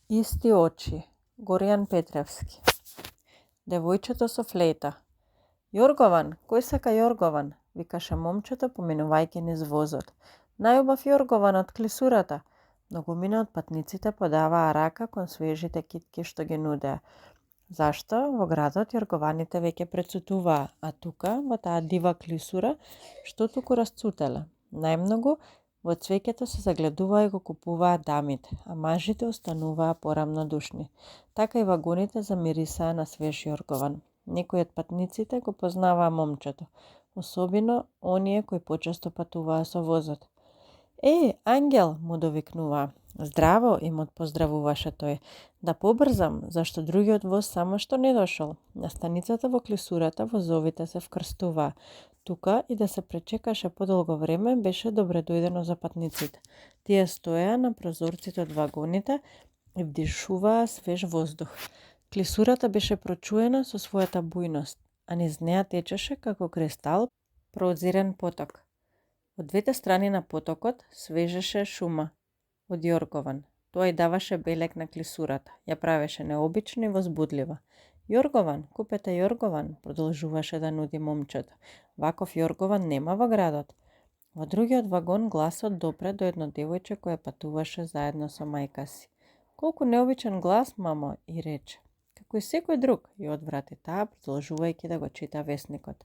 Исти очи, Горијан Петревски. Девојчето со флейта. Јоргован, кој сака Јоргован? Викаше момчето поминувајќи низ возот. Најубав Јоргован од клисурата. Многумина од патниците подаваа рака кон свежите китки што ги нудеа. Зашто? Во градот јоргованите веќе прецутуваа, а тука, во таа дива клисура, што туку расцутеле. Најмногу во цвеќето се загледуваа и го купуваа дамите, а мажите остануваа порамнодушни. Така и вагоните замирисаа на свеж јоргован. Некои од патниците го познаваа момчето, особено оние кои почесто патуваа со возот. Ангел, му довикнуваа. Здраво, им отпоздравуваше тој. Да побрзам, зашто другиот воз само што не дошол. На станицата во клисурата возовите се вкрстуваа. Тука и да се пречекаше подолго време беше добредојдено за патниците. Тие стоеа на прозорците од вагоните и вдишуваа свеж воздух. Клисурата беше прочуена со својата бујност, а низ неа течеше како кристал прозирен поток. Од двете страни на потокот свежеше шума од јоргован. Тоа и даваше белек на клисурата, ја правеше необична и возбудлива. Јоргован, купете јоргован, продолжуваше да нуди момчето. Ваков јоргован нема во градот. Во другиот вагон гласот допре до едно девојче кое патуваше заедно со мајка си. Колку необичен глас, мамо, и рече. Како и секој друг, ја одврати таа, продолжувајќи да го чита весникот.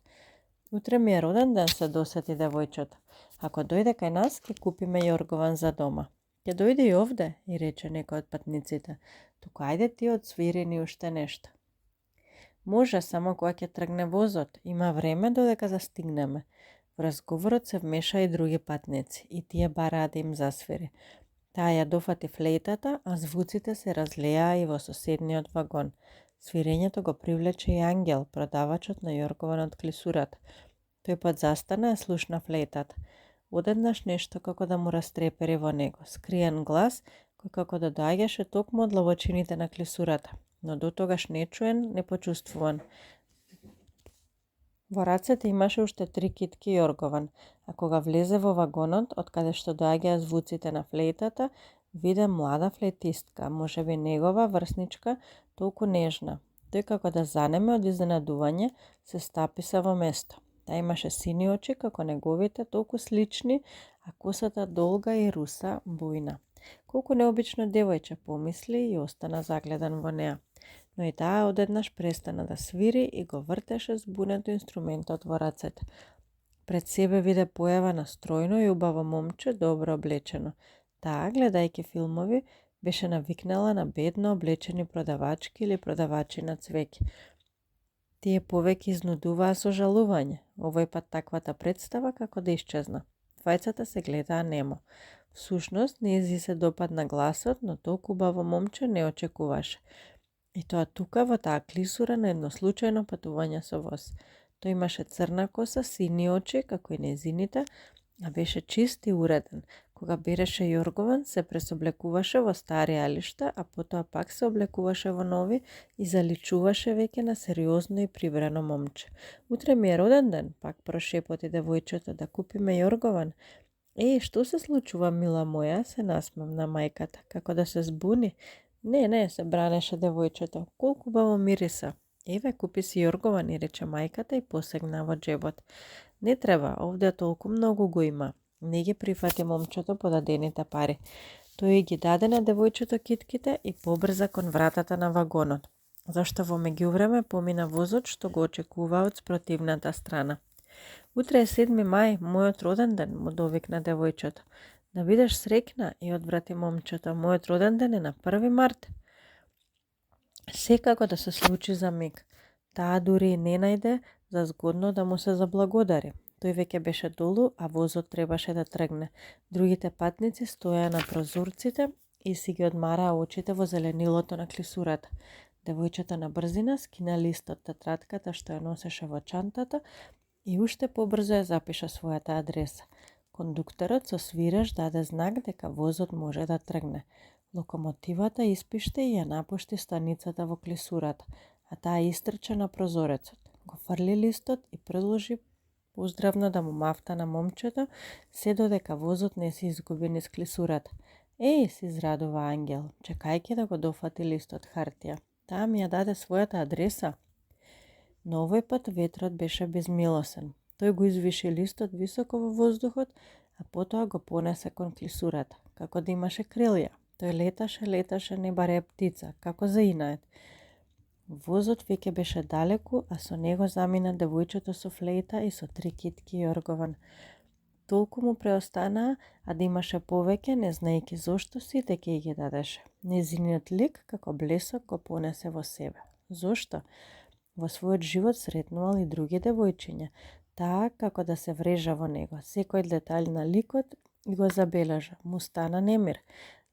Утре ми е роден ден, се досети девојчето. Ако дојде кај нас, ќе купиме јоргован за дома. Ќе дојде и овде, и рече некој од патниците. Туку ајде ти одсвири ни уште нешто. Може, само кога ќе тргне возот, има време додека застигнеме. Во разговорот се вмеша и други патници, и тие бараа да им засвири. Таа ја дофати флейтата, а звуците се разлеаа и во соседниот вагон. Свирењето го привлече и Ангел, продавачот на јоргован од клисурата. Тој пат застана и слушна флейтата. Одеднаш нешто како да му растрепери во него, скриен глас, кој како да доаѓаше токму од лавочините на клисурата, но дотогаш нечуен, непочувствуван. Во рацете имаше уште 3 китки јоргован, а кога влезе во вагонот, од каде што доаѓаа звуците на флейтата, виде млада флейтистка, можеби негова врсничка, толку нежна. Тој како да занеме од изненадување, се стаписа во место. Таа имаше сини очи како неговите, толку слични, а косата долга и руса, бујна. Колку необично девојче, помисли и остана загледан во неа. Но и таа одеднаш престана да свири и го вртеше збунето инструментот во рацете. Пред себе виде појава на стројно и убаво момче, добро облечено. Таа, гледајќи филмови, беше навикнала на бедно облечени продавачки или продавачи на цвеќе. Тие повеќе изнудуваа со жалување, овој пат таквата представа како да исчезна. Двајцата се гледаа немо. Всушност, нејзи се допадна гласот, но толку убаво момче не очекуваше. И тоа тука во таа клисура на едно случајно патување со воз. Тој имаше црна коса, сини очи, како и незините, а беше чист и уреден. Кога береше јоргован, се пресоблекуваше во стари алишта, а потоа пак се облекуваше во нови и заличуваше веќе на сериозно и прибрано момче. Утре ми е роден ден, пак прошепоти девојчето, да купиме јоргован. Што се случува, мила моја, се насмевна мајката, како да се збуни. Не, се бранеше девојчето, колку убаво мириса. Еве, купи си јоргован, и рече мајката и посегна во джебот. Не треба, овде толку многу го има. Не ги прифати момчето подадените пари. Тој ги даде на девојчето китките и побрза кон вратата на вагонот, зашто во меѓувреме помина возот што го очекуваа од спротивната страна. Утре е 7 мај, мојот роден ден, му довикна девојчето. Да бидеш среќна, и одврати момчето, мојот роден ден е на 1 март. Секако да се случи за миг. Таа дури и не најде за згодно да му се заблагодари. Тој веќе беше долу, а возот требаше да тргне. Другите патници стоеа на прозорците и си ги одмараа очите во зеленилото на клисурата. Девојчето на брзина скина лист од тетратката што ја носеше во чантата и уште побрзо ја запиша својата адреса. Кондукторот со свиреш даде знак дека возот може да тргне. Локомотивата испиште и ја напушти станицата во клисурата, а таа истрча на прозорецот. Го фрли листот и предложи поздравно да му мафта на момчето, се додека возот не се изгуби низ клисурата. Еј, се израдува Ангел, чекајќи да го дофати листот хартија. Таа ми ја даде својата адреса. Но овој пат ветрот беше безмилосен. Тој го извиши листот високо во воздухот, а потоа го понесе кон клисурата, како да имаше крилја. Тој леташе, не баре птица, како заинает. Возот веќе беше далеку, а со него замина девојчето со флејта и со 3 китки Јоргован. Толку му преостанаа, а да имаше повеќе, не знаејќи зошто сите ќе ги дадеше. Незиниот лик, како блесок, го понесе во себе. Зошто? Во својот живот сретнувал и други девојчиња, таа како да се врежа во него. Секој детаљ на ликот и го забележа, му стана немир.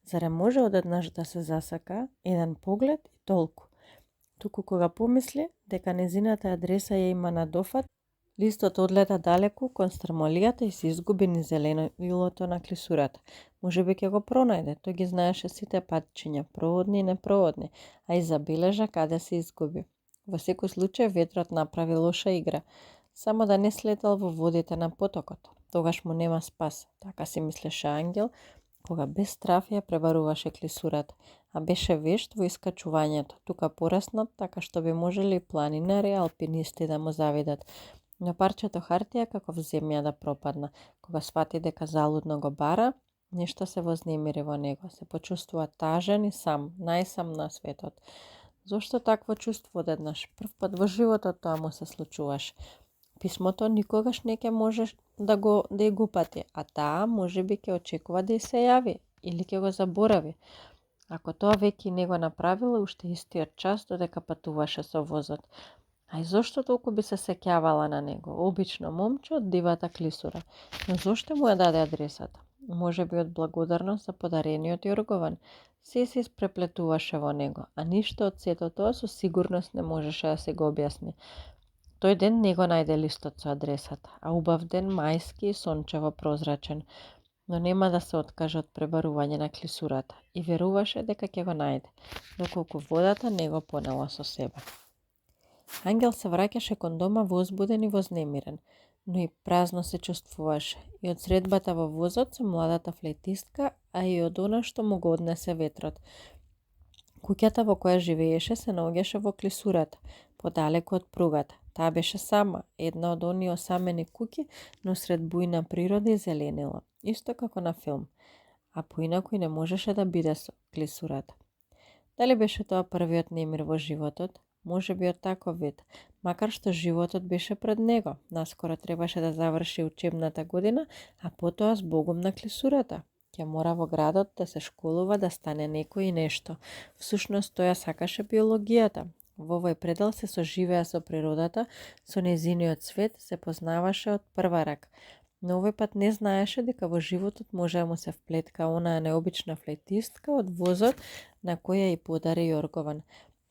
Заре може одеднаш да се засака, еден поглед и толку. Туку кога помисли дека незината адреса ја има на дофат, листот одлета далеку кон стрмолијата и се изгуби низ зеленилото на клисурата. Може би ќе го пронајде, тој ги знаеше сите патчиња, проводни и непроводни, а и забележа каде се изгуби. Во секој случај ветрот направи лоша игра, само да не слетел во водите на потокот. Тогаш му нема спас, така си мислеше Ангел, кога без страф ја пребаруваше клисурата, а беше вешт во искачувањето, тука пораснат, така што би можели планинари, алпинисти да му завидат. Но парчето хартија како в земја да пропадна. Кога свати дека залудно го бара, нешто се вознемири во него, се почувствува тажен и сам, најсам на светот. Зошто такво чувство одеднаш? Прв пат во животот тоа му се случуваше. Писмото никогаш не ќе можеш да ја гупати, а таа можеби ќе очекува да ја се јави или ќе го заборави. Ако тоа веќе не го направила уште истиот час додека патуваше со возот. А и зошто толку би се сеќавала на него? Обично момче од дивата клисура. Но зошто му ја даде адресата? Можеби од благодарност за подарениот Јоргован. Се испреплетуваше во него, а ништо од сето тоа со сигурност не можеше да се го објасни. Тој ден не го најде листот со адресата, а убав ден мајски и сончево прозрачен, но нема да се откаже од пребарување на клисурата и веруваше дека ќе го најде, доколку водата не го понела со себе. Ангел се враќаше кон дома возбуден и вознемирен, но и празно се чувствуваше и од средбата во возот со младата флейтистка, а и од она што му го однесе ветрот. Куќата во која живееше се наоѓаше во клисурата, подалеку од пругата. Таа беше сама, една од оние осамени куќи, но сред бујна природа и зеленило, исто како на филм, а поинаку не можеше да биде со клисурата. Дали беше тоа првиот немир во животот? Може би од таков вид, макар што животот беше пред него. Наскоро требаше да заврши учебната година, а потоа збогум на клисурата. Ќе мора во градот да се школува да стане некој и нешто. Всушност тој сакаше биологијата. Во овој предел се соживеа со природата, со незиниот свет, се познаваше од прва рак. Но овој пат не знаеше дека во животот може да му се вплетка онаа необична флейтистка од возот на која и подари Јоргован.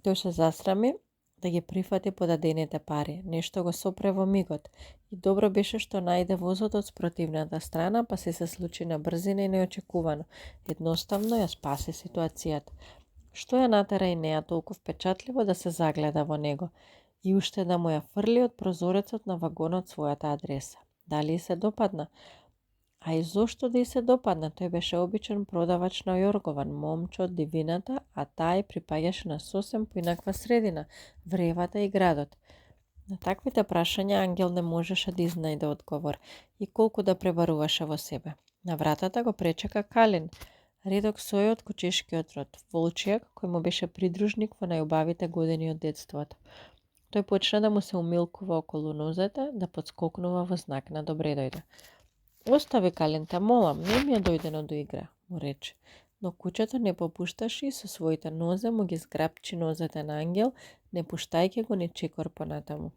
Тој се засрами да ги прифати подадените пари, нешто го сопре во мигот. И добро беше што најде возот од спротивната страна, па се случи на брзина и неочекувано. Едноставно ја спаси ситуацијата. Што ја натера и неа толку впечатливо да се загледа во него и уште да му ја фрли од прозорецот на вагонот својата адреса. Дали се допадна? А и зошто да и се допадна? Тој беше обичен продавач на Јоргован, момче од дивината, а таа припаѓаше на сосем поинаква средина, вревата и градот. На таквите прашања Ангел не можеше да изнајде одговор и колку да пребаруваше во себе. На вратата го пречека Калин, редок сој од кучешкиот род, волчијак кој му беше придружник во најубавите години од детството. Тој почна да му се умилкува околу нозете, да подскокнува во знак на добре дојде. Остави, Калин, те молам, не ми е дојдено до игра, му рече. Но кучето не попушташе и со своите нозе му ги зграпчи нозете на Ангел, не пуштајќи го ни чекор понатаму.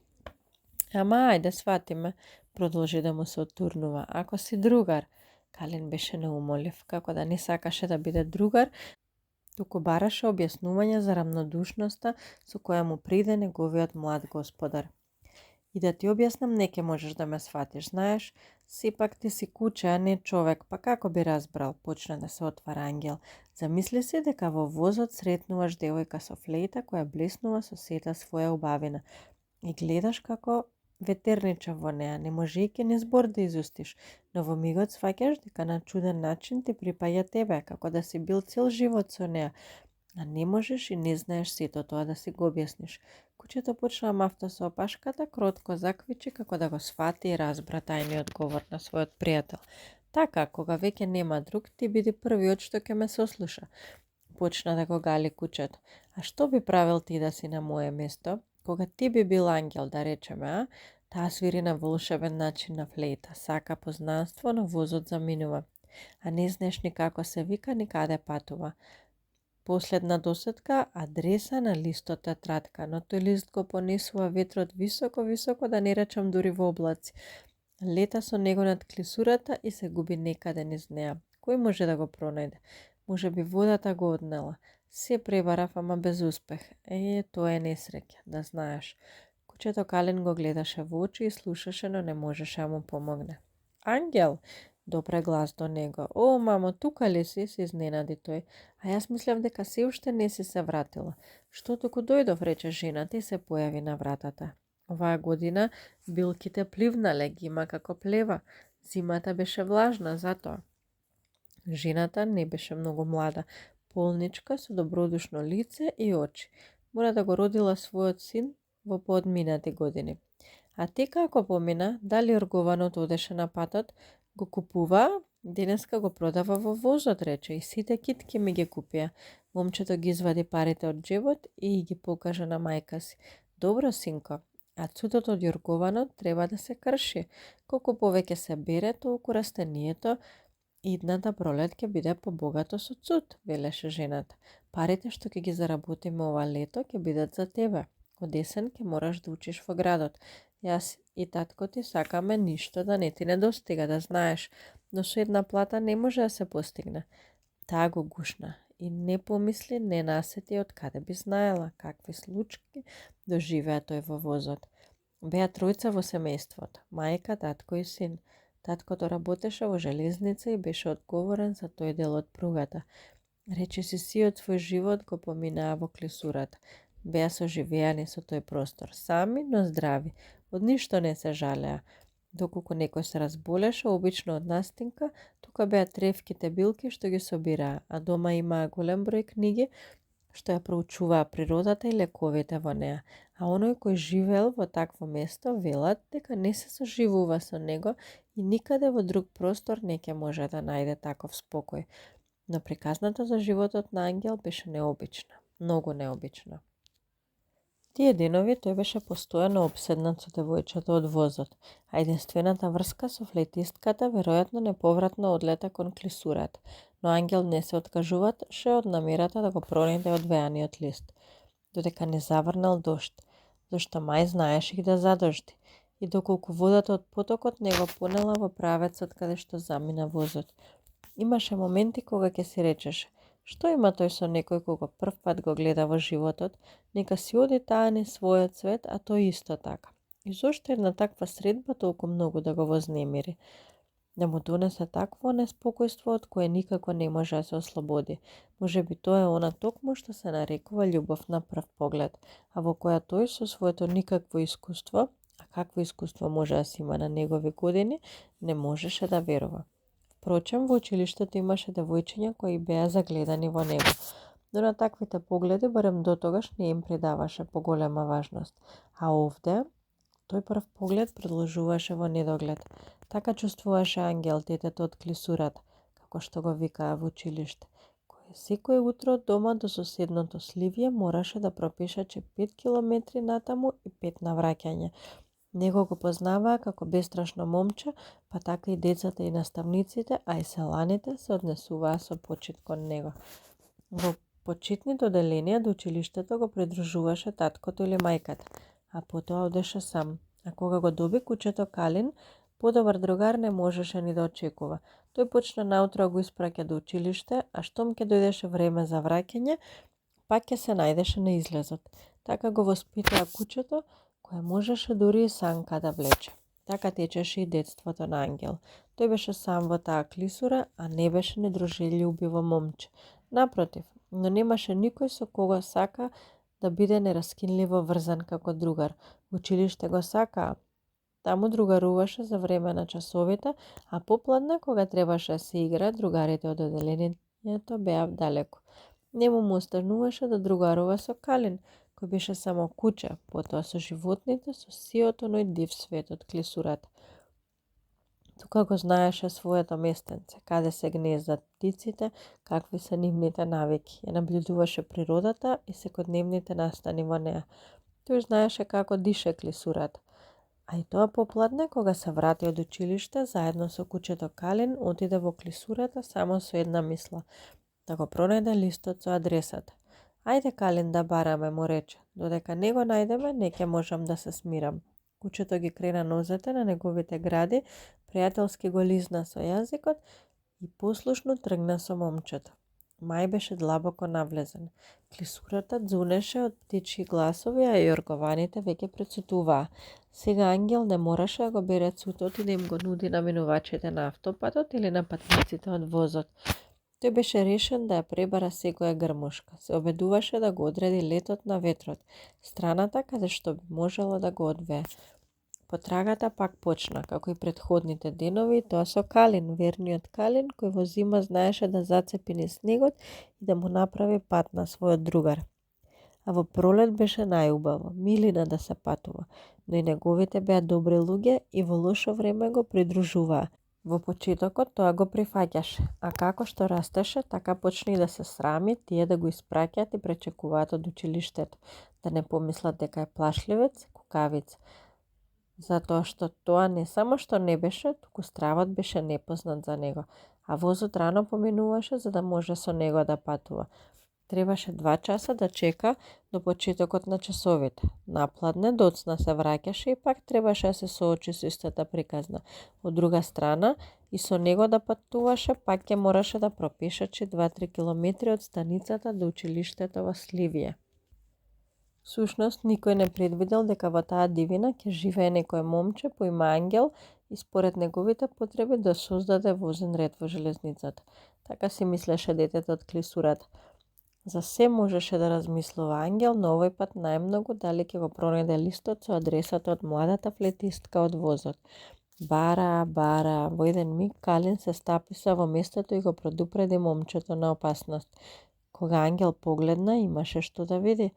Ама ајде, свати ме, продолжи да му се отурнува. Ако си другар, Калин беше неумолив, како да не сакаше да биде другар, туку бараше објаснување за рамнодушноста со која му приде неговиот млад господар. И да ти објаснам, не ке можеш да ме сватиш, знаеш, сепак ти си куче, а не човек, па како би разбрал, почна да се отвара Ангел. Замисли си дека во возот сретнуваш девојка со флејта која блеснува со сета своја убавина и гледаш како ветернича во неа, не можејќи ни збор да изустиш, но во мигот сваќаш дека на чуден начин ти припаѓа тебе, како да си бил цел живот со неа, а не можеш и не знаеш сето тоа да си го објасниш. Кучето почна мавта со опашката, кротко заквичи како да го свати и разбра тајниот говор на својот пријател. Така, кога веќе нема друг, ти биди првиот што ќе ме сослуша. Почна да го гали кучето. А што би правил ти да си на моје место? Кога ти би бил ангел, да речеме, а? Таа свири на волшебен начин на флейта, сака познанство, но возот заминува. А не знаеш ни како се вика, ни каде патува. Последна досетка, адреса на листот тетрадка, но тој лист го понесува ветрот високо, да не речам дури во облаци. Лета со него над клисурата и се губи некаде низ неа. Кој може да го пронајде? Може би водата го однела. Се пребарав, ама без успех. Тоа е несреќа, да знаеш. Кучето Калин го гледаше во очи и слушаше, но не можеше да му помогне. Ангел, допре глас до него. О, мамо, тука ли си? Се изненади тој. А јас мислев дека се уште не си се вратила. Што туку дојдов, рече жената и се појави на вратата. Оваа година билките пливнале, ги има како плева. Зимата беше влажна, затоа. Жената не беше многу млада, полничка со добродушно лице и очи. Мора да го родила својот син во поодминати години. А ти како помина, дали Јоргованот одеше на патот, го купува, денеска го продава во возот, рече, и сите китки ми ги купија. Момчето ги извади парите од джебот и ги покажа на мајка си. Добро, синко, а цудот од Јоргованот треба да се крши. Колку повеќе се бере, толку растението идната пролет ќе биде побогато со цуд, велеше жената. Парите што ќе ги заработиме ова лето ќе бидат за тебе. Од есен ќе мораш да учиш во градот. Јас и татко ти сакаме ништо да не ти недостига, да знаеш, но со една плата не може да се постигне. Таа го гушна и не помисли, не насети од каде би знаела какви случаи доживеа тој во возот. Беа тројца во семејството, мајка, татко и син. Таткото работеше во железница и беше одговорен за тој дел од пругата. Рече си сиот свој живот го поминаа во клисурата. Беа соживеани со тој простор, сами, но здрави. Од ништо не се жалеа. Доколку некој се разболеше, обично од настинка, тука беа тревките билки што ги собираа, а дома имаа голем број книги што ја проучуваа природата и лековите во неа. А оној кој живеел во такво место велат дека не се соживува со него и никаде во друг простор не ќе може да најде таков спокој. Но приказната за животот на ангел беше необична, многу необична. Тие денови тој беше постојано обседнат со девојчето од возот, а единствената врска со флейтистката веројатно неповратно одлета кон клисурата, но ангел не се откажуваше од намерата да го пронајде одвеаниот лист, додека не заврнал дожд, зашто мај знаеше и да задожди, и доколку водата од потокот не го понела во правецот каде што замина возот. Имаше моменти кога ќе си речеше: што има тој со некој кога прв пат го гледа во животот, нека си оди таа низ својот свет, а тој исто така. И зошто една таква средба толку многу да го вознемири? Да му донесе такво неспокојство од кое никако не може да се ослободи. Може би тоа е она токму што се нарекува љубов на прв поглед, а во која тој со своето никакво искуство, а какво искуство може да си има на негови години, не можеше да верува. Впрочем, во училиштето имаше девојчиња кои беа загледани во него, но на таквите погледи барем дотогаш не им придаваше поголема важност. А овде, тој прв поглед продолжуваше во недоглед. Така чувствуваше ангел, детето од клисурата, како што го викаа во училиште, кој секој утро од дома до соседното сливје мораше да пропишаче 5 километри натаму и 5 навраќање. Него го познаваа како бестрашно момче, па така и децата и наставниците, а и селаните се однесуваа со почит кон него. Во почитните оделенија до училиштето го придружуваше таткото или мајката, а потоа одеше сам. А кога го доби кучето Калин, подобар другар не можеше ни да очекува. Тој почна наутро да го испраќа до училиште, а штом ќе дојдеше време за враќање, пак ќе се најдеше на излезот. Така го воспитаа кучето, кое можеше дури и санка да влече. Така течеше и детството на ангел. Тој беше сам во таа клисура, а не беше недружелјубиво момче. Напротив, но немаше никој со кого сака да биде нераскинливо врзан како другар. Во училиште го сакаа, Таму другаруваше за време на часовите, а попладне, кога требаше да се игра, другарите од одделението беа далеку. Нему му остануваше да другарува со Калин, кој беше само куче, потоа со животните, со сиот оној див свет од клисурата. Тука го знаеше своето местенце, каде се гнездат птиците, какви се нивните навики. Ја наблюдуваше природата и секојдневните настани во неа. Тој знаеше како дише клисурата. А и тоа попладне, кога се врати од училиште, заедно со кучето Калин, отиде во клисурата само со една мисла, да го пронајде листот со адресата. Ајде, Калин, да бараме, му рече. Додека не го најдеме, не ќе можам да се смирам. Кучето ги крена нозете на неговите гради, пријателски го лизна со јазикот и послушно тргна со момчето. Мај беше длабоко навлезен. Клисурата дзунеше од птички гласови, а јоргованите веќе прецутуваа. Сега Ангел не мораше да го бере цутот и да им го нуди на минувачите на автопатот или на патниците од возот. Тој беше решен да ја пребара секоја грмушка. Се обедуваше да го одреди летот на ветрот, страната каде што би можело да го одвее. Потрагата пак почна, како и претходните денови, тоа со Калин, верниот Калин, кој во зима знаеше да зацепи низ снегот и да му направи пат на својот другар. А во пролет беше најубаво, милина да се патува, но и неговите беа добри луѓе и во лошо време го придружуваа. Во почетокот тоа го прифаќаше, а како што растеше, така почна и да се срами тие да го испраќаат и пречекуваат од училиштето, да не помислат дека е плашливец, кукавиц. Затоа што тоа не само што не беше, туку стравот беше непознат за него, а возот рано поминуваше за да може со него да патува. Требаше 2 часа да чека до почетокот на часовите. Напладне доцна се враќаше и пак требаше да се соочи со истата приказна. Од друга страна, и со него да патуваше, пак ќе мораше да пропешачи 2-3 километри од станицата до училиштето во Сливија. Сушност, никој не предвидел дека во таа дивина ќе живее некој момче по име Ангел и според неговите потреби да создаде возен ред во железницата. Така си мислеше детето од клисурата. За се можеше да размислува Ангел, но овој пат најмногу дали ќе го пронајде листот со адресата од младата флетистка од возот. Бара, во еден миг Калин се стаписа во местото и го предупреди момчето на опасност. Кога Ангел погледна, имаше што да види.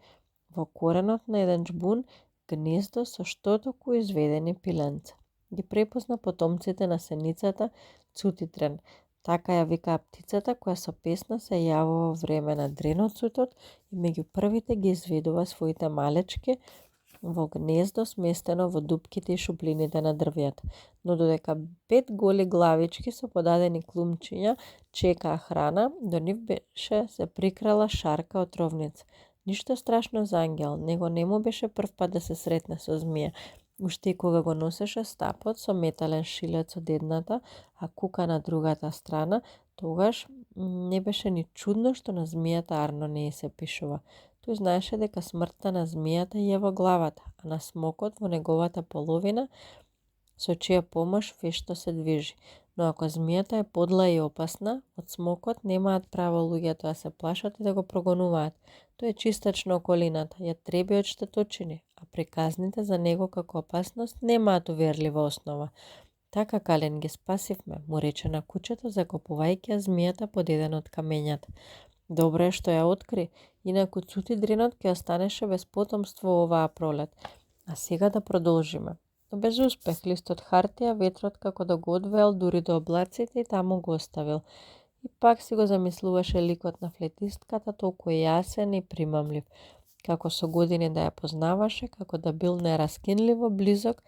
Во коренот на еден џбун гнездо со штотоку изведени пиленца. Ги препозна потомците на сеницата цутитрен. Така ја викаа птицата која со песна се јавува во време на дреноцутот и меѓу првите ги изведува своите малечки во гнездо сместено во дупките и шуплините на дрвјата. Но додека 5 голи главички со подадени клумчиња чекаа храна, до нив беше се прикрала шарка отровница. Ништо страшно за Ангел, него не му беше прв пат да се сретне со змија. Уште и кога го носеше стапот со метален шилец од едната, а кука на другата страна, тогаш не беше ни чудно што на змијата Арно не се пишува. Тој знаеше дека смртта на змијата е во главата, а на смокот во неговата половина, со чија помош вешто се движи. Но ако змијата е подла и опасна, од смокот немаат право луѓето да се плашат и да го прогонуваат. Тој е чистач на околината, ја треби од штеточини, а приказните за него како опасност немаат уверлива основа. Така, Калин, ги спасивме, му рече на кучето, закопувајќи ја змијата под еден од камењата. Добро е што ја откри, инаку цутидринот ќе останеше без потомство оваа пролет. А сега да продолжиме. Но без успех, листот хартија, ветрот како да го одвеел дури до облаците и таму го оставил. И пак си го замислуваше ликот на флетистката, толку јасен и примамлив. Како со години да ја познаваше, како да бил нераскинливо близок,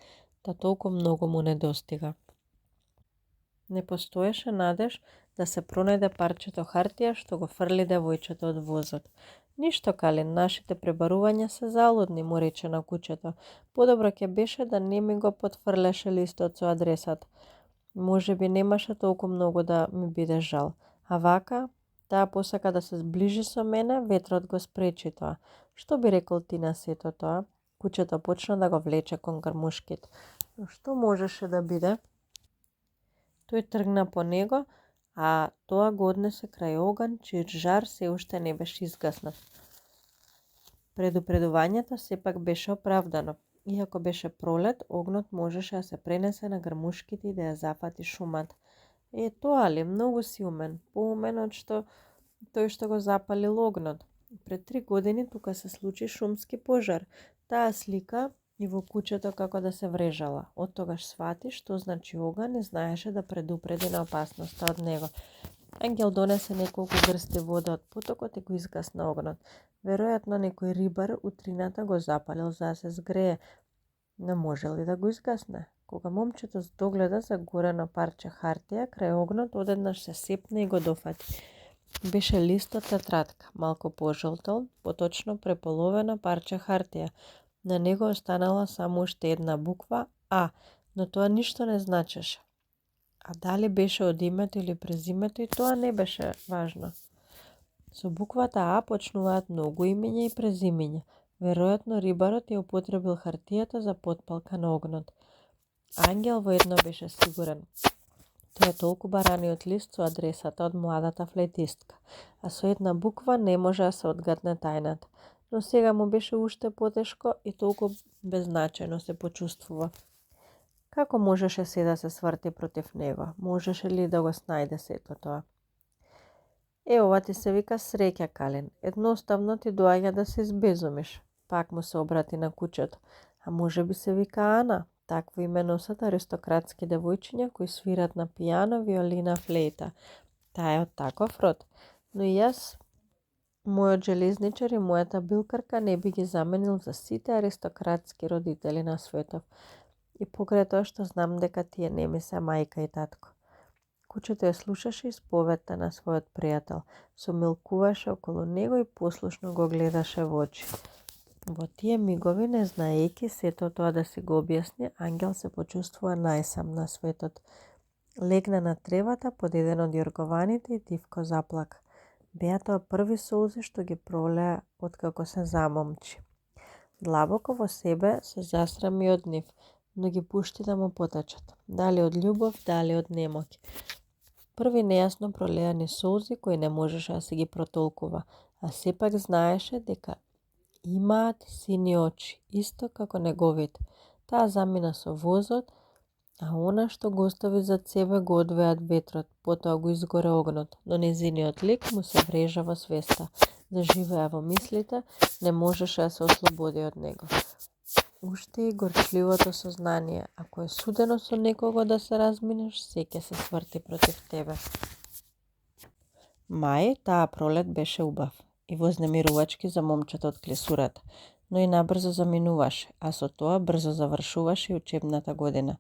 да толку многу му недостига. Не постоеше надеж да се пронајде парчето хартија што го фрли девојчето од возот. Ништо, Калин, нашите пребарувања се залудни, му рече на кучето. Подобро ќе беше да не ми го потфрлеше листот со адресата. Може би немаше толку многу да ми биде жал. А вака, таа посака да се зближи со мене, ветрот го спречи тоа. Што би рекол ти на сето тоа? Кучето почна да го влече кон грмушките. Но што можеше да биде? Тој тргна по него, а тоа го однесе крај оган, чиј жар се уште не беше изгаснат. Предупредувањето сепак беше оправдано. Иако беше пролет, огнот можеше да се пренесе на грмушките и да ја зафати шумата. Тоа ли, многу си умен, поумен од што тој што го запалил огнот. Пред 3 години тука се случи шумски пожар. Таа слика и во куќето како да се врежала. Од тогаш свати што значи оган и знаеше да предупреди на опасноста од него. Ангел донесе неколку грсти вода од потокот и го изгасна огнот. Веројатно некој рибар утрината го запалил за да се згрее, но може ли да го изгасне? Кога момчето догледа загорено парче хартија крај огнот, одеднаш се сепна и го дофати. Беше лист од тетрадка, малку пожолтел, поточно преполовено парче хартија. На него останала само уште една буква А, но тоа ништо не значеше. А дали беше од името или презимето, и тоа не беше важно. Со буквата А почнуваат многу имиња и презимиња. Веројатно рибарот ја употребил хартијата за потпалка на огнот. Ангел во едно беше сигурен. Тоа е толку бараниот лист со адресата од младата флейтистка, а со една буква не може да се одгадне тајната. Но сега му беше уште потешко и толку беззначајно се почувствува. Како можеше се да се сврти против него? Можеше ли да го снајде сето тоа? Ова ти се вика среќа, Калин. Едноставно ти доаѓа да се избезумиш. Пак му се обрати на куќето. А може би се вика Ана. Такво име носат аристократски девојчиња кои свират на пијано, виолина, флейта. Таа е од таков род. Но и јас, мојот железничар и мојата билкарка не би ги заменил за сите аристократски родители на светов. И покрај тоа што знам дека тие не ми се мајка и татко. Кучето ја слушаше исповетта на својот пријател, сомилкуваше околу него и послушно го гледаше во очи. Во тие мигови, не знаејќи сето тоа да си го објасни, Ангел се почувствува најсам на светот. Легна на тревата под еден од јоргованите и тивко заплака. Беа тоа први солзи што ги пролеа откако се замомчи. Длабоко во себе се засрами од нив, но ги пушти да му потечат. Дали од љубов, дали од немоќ. Први нејасно пролеани солзи кои не можеше да си ги протолкува, а сепак знаеше дека имаат сини очи, исто како неговите. Таа замина со возот, а она што го остави зад себе го одвеат ветрот, потоа го изгоре огнот, но незиниот лик му се врежа во свеста. Заживеа во мислите, не можеше да се ослободи од него. Уште и горчливото сознание, ако е судено со некого да се разминеш, се ќе се сврти против тебе. Мај, таа пролет беше убав и вознемирувачки за момчето од клесурата, но и набрзо заминуваше, а со тоа брзо завршуваше и учебната година.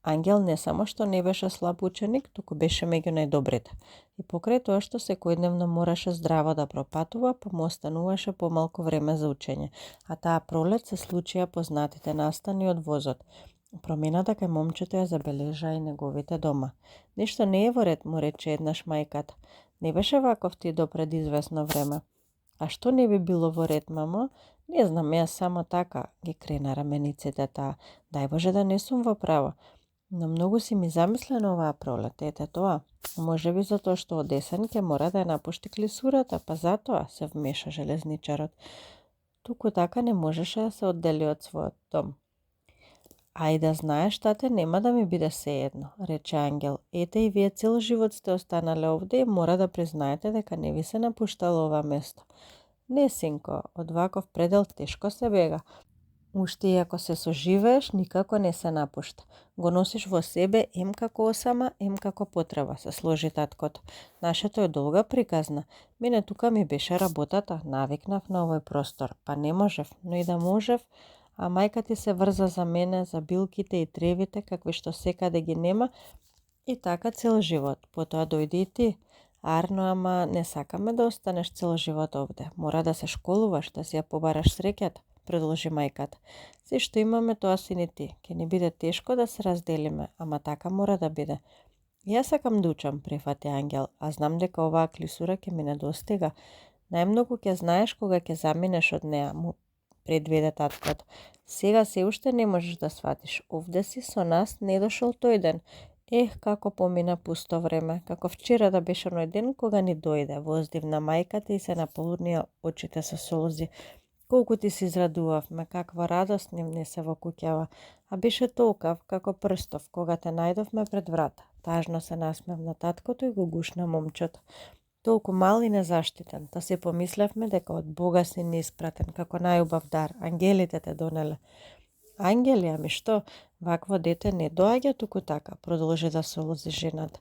Ангел не само што не беше слаб ученик, туку беше меѓу најдобрите. И покрај тоа што секојдневно мораше здраво да пропатува, па му остануваше помалку време за учење, а таа пролет се случија познатите настани од возот. Промената кај момчето ја забележа и неговите дома. Нешто не е во ред, му рече еднаш мајката. Не беше ваков ти допред известно време. А што не би било во ред, мамо? Не знам, јас само така, ги крена рамениците таа. Дај Боже да не сум во право. Но многу си ми замислена оваа пролет, ете тоа. Може би затоа што од есен ќе мора да ја напушти клисурата, па затоа се вмеша железничарот. Туку така не можеше да се оддели од својот дом. Ај да знаеш, тате, нема да ми биде сеедно, рече Ангел. Ете и вие цел живот сте останале овде и мора да признаете дека не ви се напуштало ова место. Не, синко, од ваков предел тешко се бега. Уште и ако се соживееш, никако не се напушта. Го носиш во себе ем како осама, ем како потреба, се сложи таткото. Нашето е долга приказна. Мене тука ми беше работата, навикнав на овој простор, па не можев, но и да можев, а мајка ти се врза за мене, за билките и тревите, какви што секаде ги нема, и така цел живот. Потоа дојди и ти. Арно, ама не сакаме да останеш цел живот овде. Мора да се школуваш, да си ја побараш среќата, продолжи мајката. Се што имаме, тоа си ни ти. Ке ни биде тешко да се разделиме, ама така мора да биде. Јас сакам да учам, прифати Ангел, а знам дека оваа клисура ќе ми недостига. Најмногу ќе знаеш кога ќе заминеш од неа, му предведе таткото. Сега се уште не можеш да сватиш. Овде си со нас, не дошол тој ден. Ех, како помина пусто време, како вчера да беше оној ден кога ни дојде, воздивна мајката и се наполнија очите со солзи. Колку ти се израдувавме, каква радост ни внесе во куќава, а беше толкав како прстов кога те најдовме пред врата. Тажно се насмевна таткото и го гушна момчето. Толку мал и незаштитен, та се помислевме дека од Бога си неиспратен како најубав дар, ангелите те донеле. Ангели, ами што, вакво дете не доаѓа туку така, продолжи да солози жената.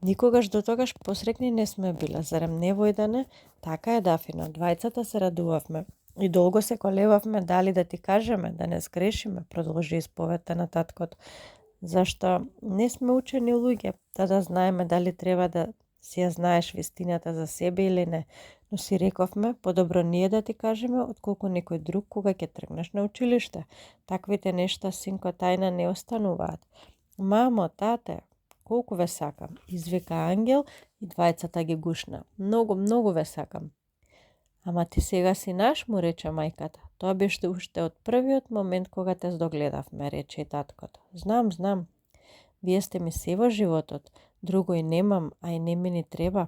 Никогаш до тогаш посрекни не сме биле, зарем не војдане? Така е, Дафино, двајцата се радувавме. И долго се колевавме дали да ти кажеме, да не сгрешиме, продолжи исповедта на таткото. Зашто не сме учени луѓе, да знаеме дали треба да си ја знаеш вистината за себе или не, но си рековме, подобро ние да ти кажеме, отколку некој друг кога ќе тргнеш на училиште. Таквите нешта, синко, тајна не остануваат. Мамо, тате, колку ве сакам, извика Ангел и двајцата ги гушна. Многу, многу ве сакам. Ама ти сега си наш, му рече мајката. Тоа беше уште од првиот момент кога те здогледавме, рече и таткото. Знам, знам. Вие сте ми се во животот. Друго и немам, а и не ми ни треба.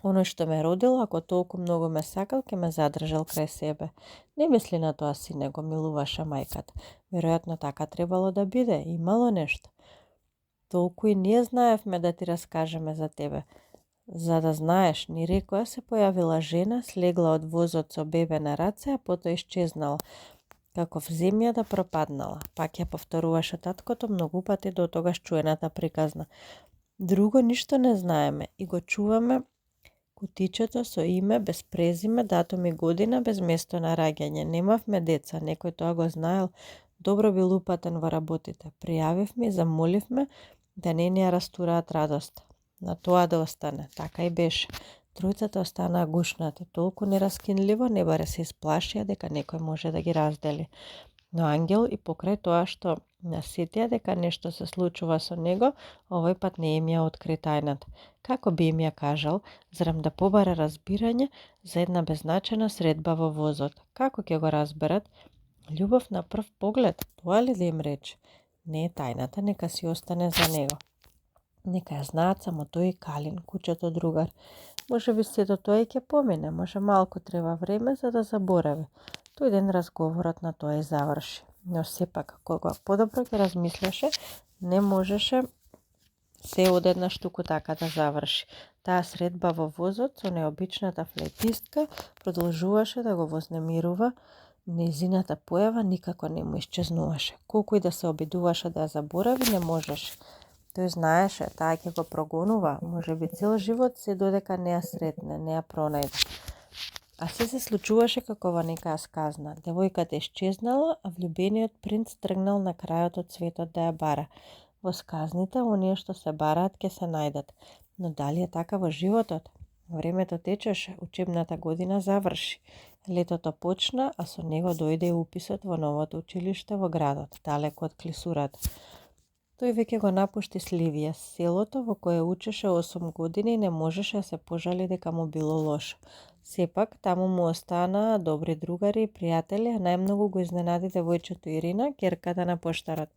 Оној што ме родил, ако толку многу ме сакал, ке ме задржал крај себе. Не мисли на тоа, сине, го милуваше мајката. Веројатно така требало да биде, имало нешто. Толку и ние знаевме да ти раскажеме за тебе. За да знаеш, ни рекоа, се појавила жена, слегла од возот со бебе на раце, а потоа исчезнала, како в земјата пропаднала. Пак ја повторуваше таткото многу пати до тогаш чуената приказна. Друго ништо не знаеме и го чуваме кутичето со име, без презиме, датум и година, без место на раѓање. Немавме деца, некој тоа го знаел. Добро бил упатен во работите. Пријавивме и замоливме да не ни ја растураат радост. На тоа да остане. Така и беше. Тројцата останаа гушнати, толку нераскинливо, не баре се исплашија дека некој може да ги раздели. Но Ангел и покрај тоа што насетија дека нешто се случува со него, овој пат не им ја откри тајната. Како би им ја кажал, зарем да побара разбирање за една беззначена средба во возот? Како ќе го разберат? Љубов на прв поглед, тоа ли да им рече? Не е тајната, нека си остане за него. Нека ја знаат само тој и Калин, кучето другар. Може би сето тоа и ќе помине, може малку треба време за да заборави. Тој ден разговорот на тоа и заврши. Но сепак, кога подобро ќе размислеше, не можеше се одеднаш туку така да заврши. Таа средба во возот со необичната флейтистка продолжуваше да го вознемирува. Нејзината појава никако не му исчезнуваше. Колку и да се обидуваше да ја заборави, не можеше. Тој знаеше, таа ќе го прогонува, може би цел живот се додека не ја сретне, не ја пронајде. А се случуваше како во некаа сказна. Девојката исчезнала, а влюбениот принц тргнал на крајот од светот да ја бара. Во сказните, оние што се бараат ќе се најдат. Но дали е така во животот? Времето течеше, учебната година заврши. Летото почна, а со него дојде и уписот во новото училиште во градот, далеко од клисурата. Тој веќе го напушти Сливија, селото во кое учеше 8 години и не можеше да се пожали дека му било лошо. Сепак, таму му останаа добри другари и пријатели, а најмногу го изненади девојчето Ирина, ќерката на поштарот.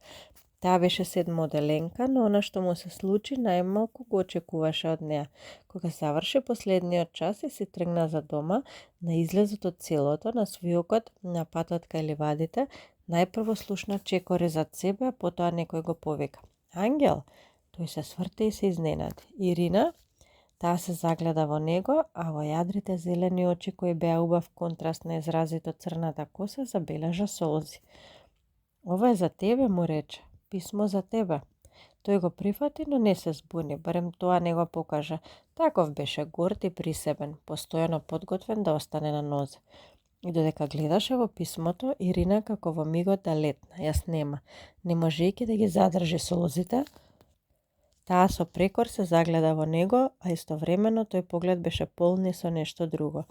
Таа беше 7-оделенка, но она што му се случи најмалку го очекуваше од неа. Кога заврши последниот час и се тргна за дома, на излезот од селото, на свиокот, на патот кај ливадите, најпрво слушна чекори зад себе, а потоа некој го повика. Ангел! Тој се сврте и се изненади. Ирина? Таа се загледа во него, а во јадрите зелени очи кои беа убав контраст на изразито црната коса, забележа солзи. Ова е за тебе, му рече. Писмо за тебе. Тој го прифати, но не се збуни, барем тоа не го покажа. Таков беше горд и присебен, постојано подготвен да остане на нозе. И додека гледаше во писмото, Ирина како во мигот да летна, ја снема. Не можејќи да ги задржи солзите, таа со прекор се загледа во него, а истовремено тој поглед беше полни со нешто друго.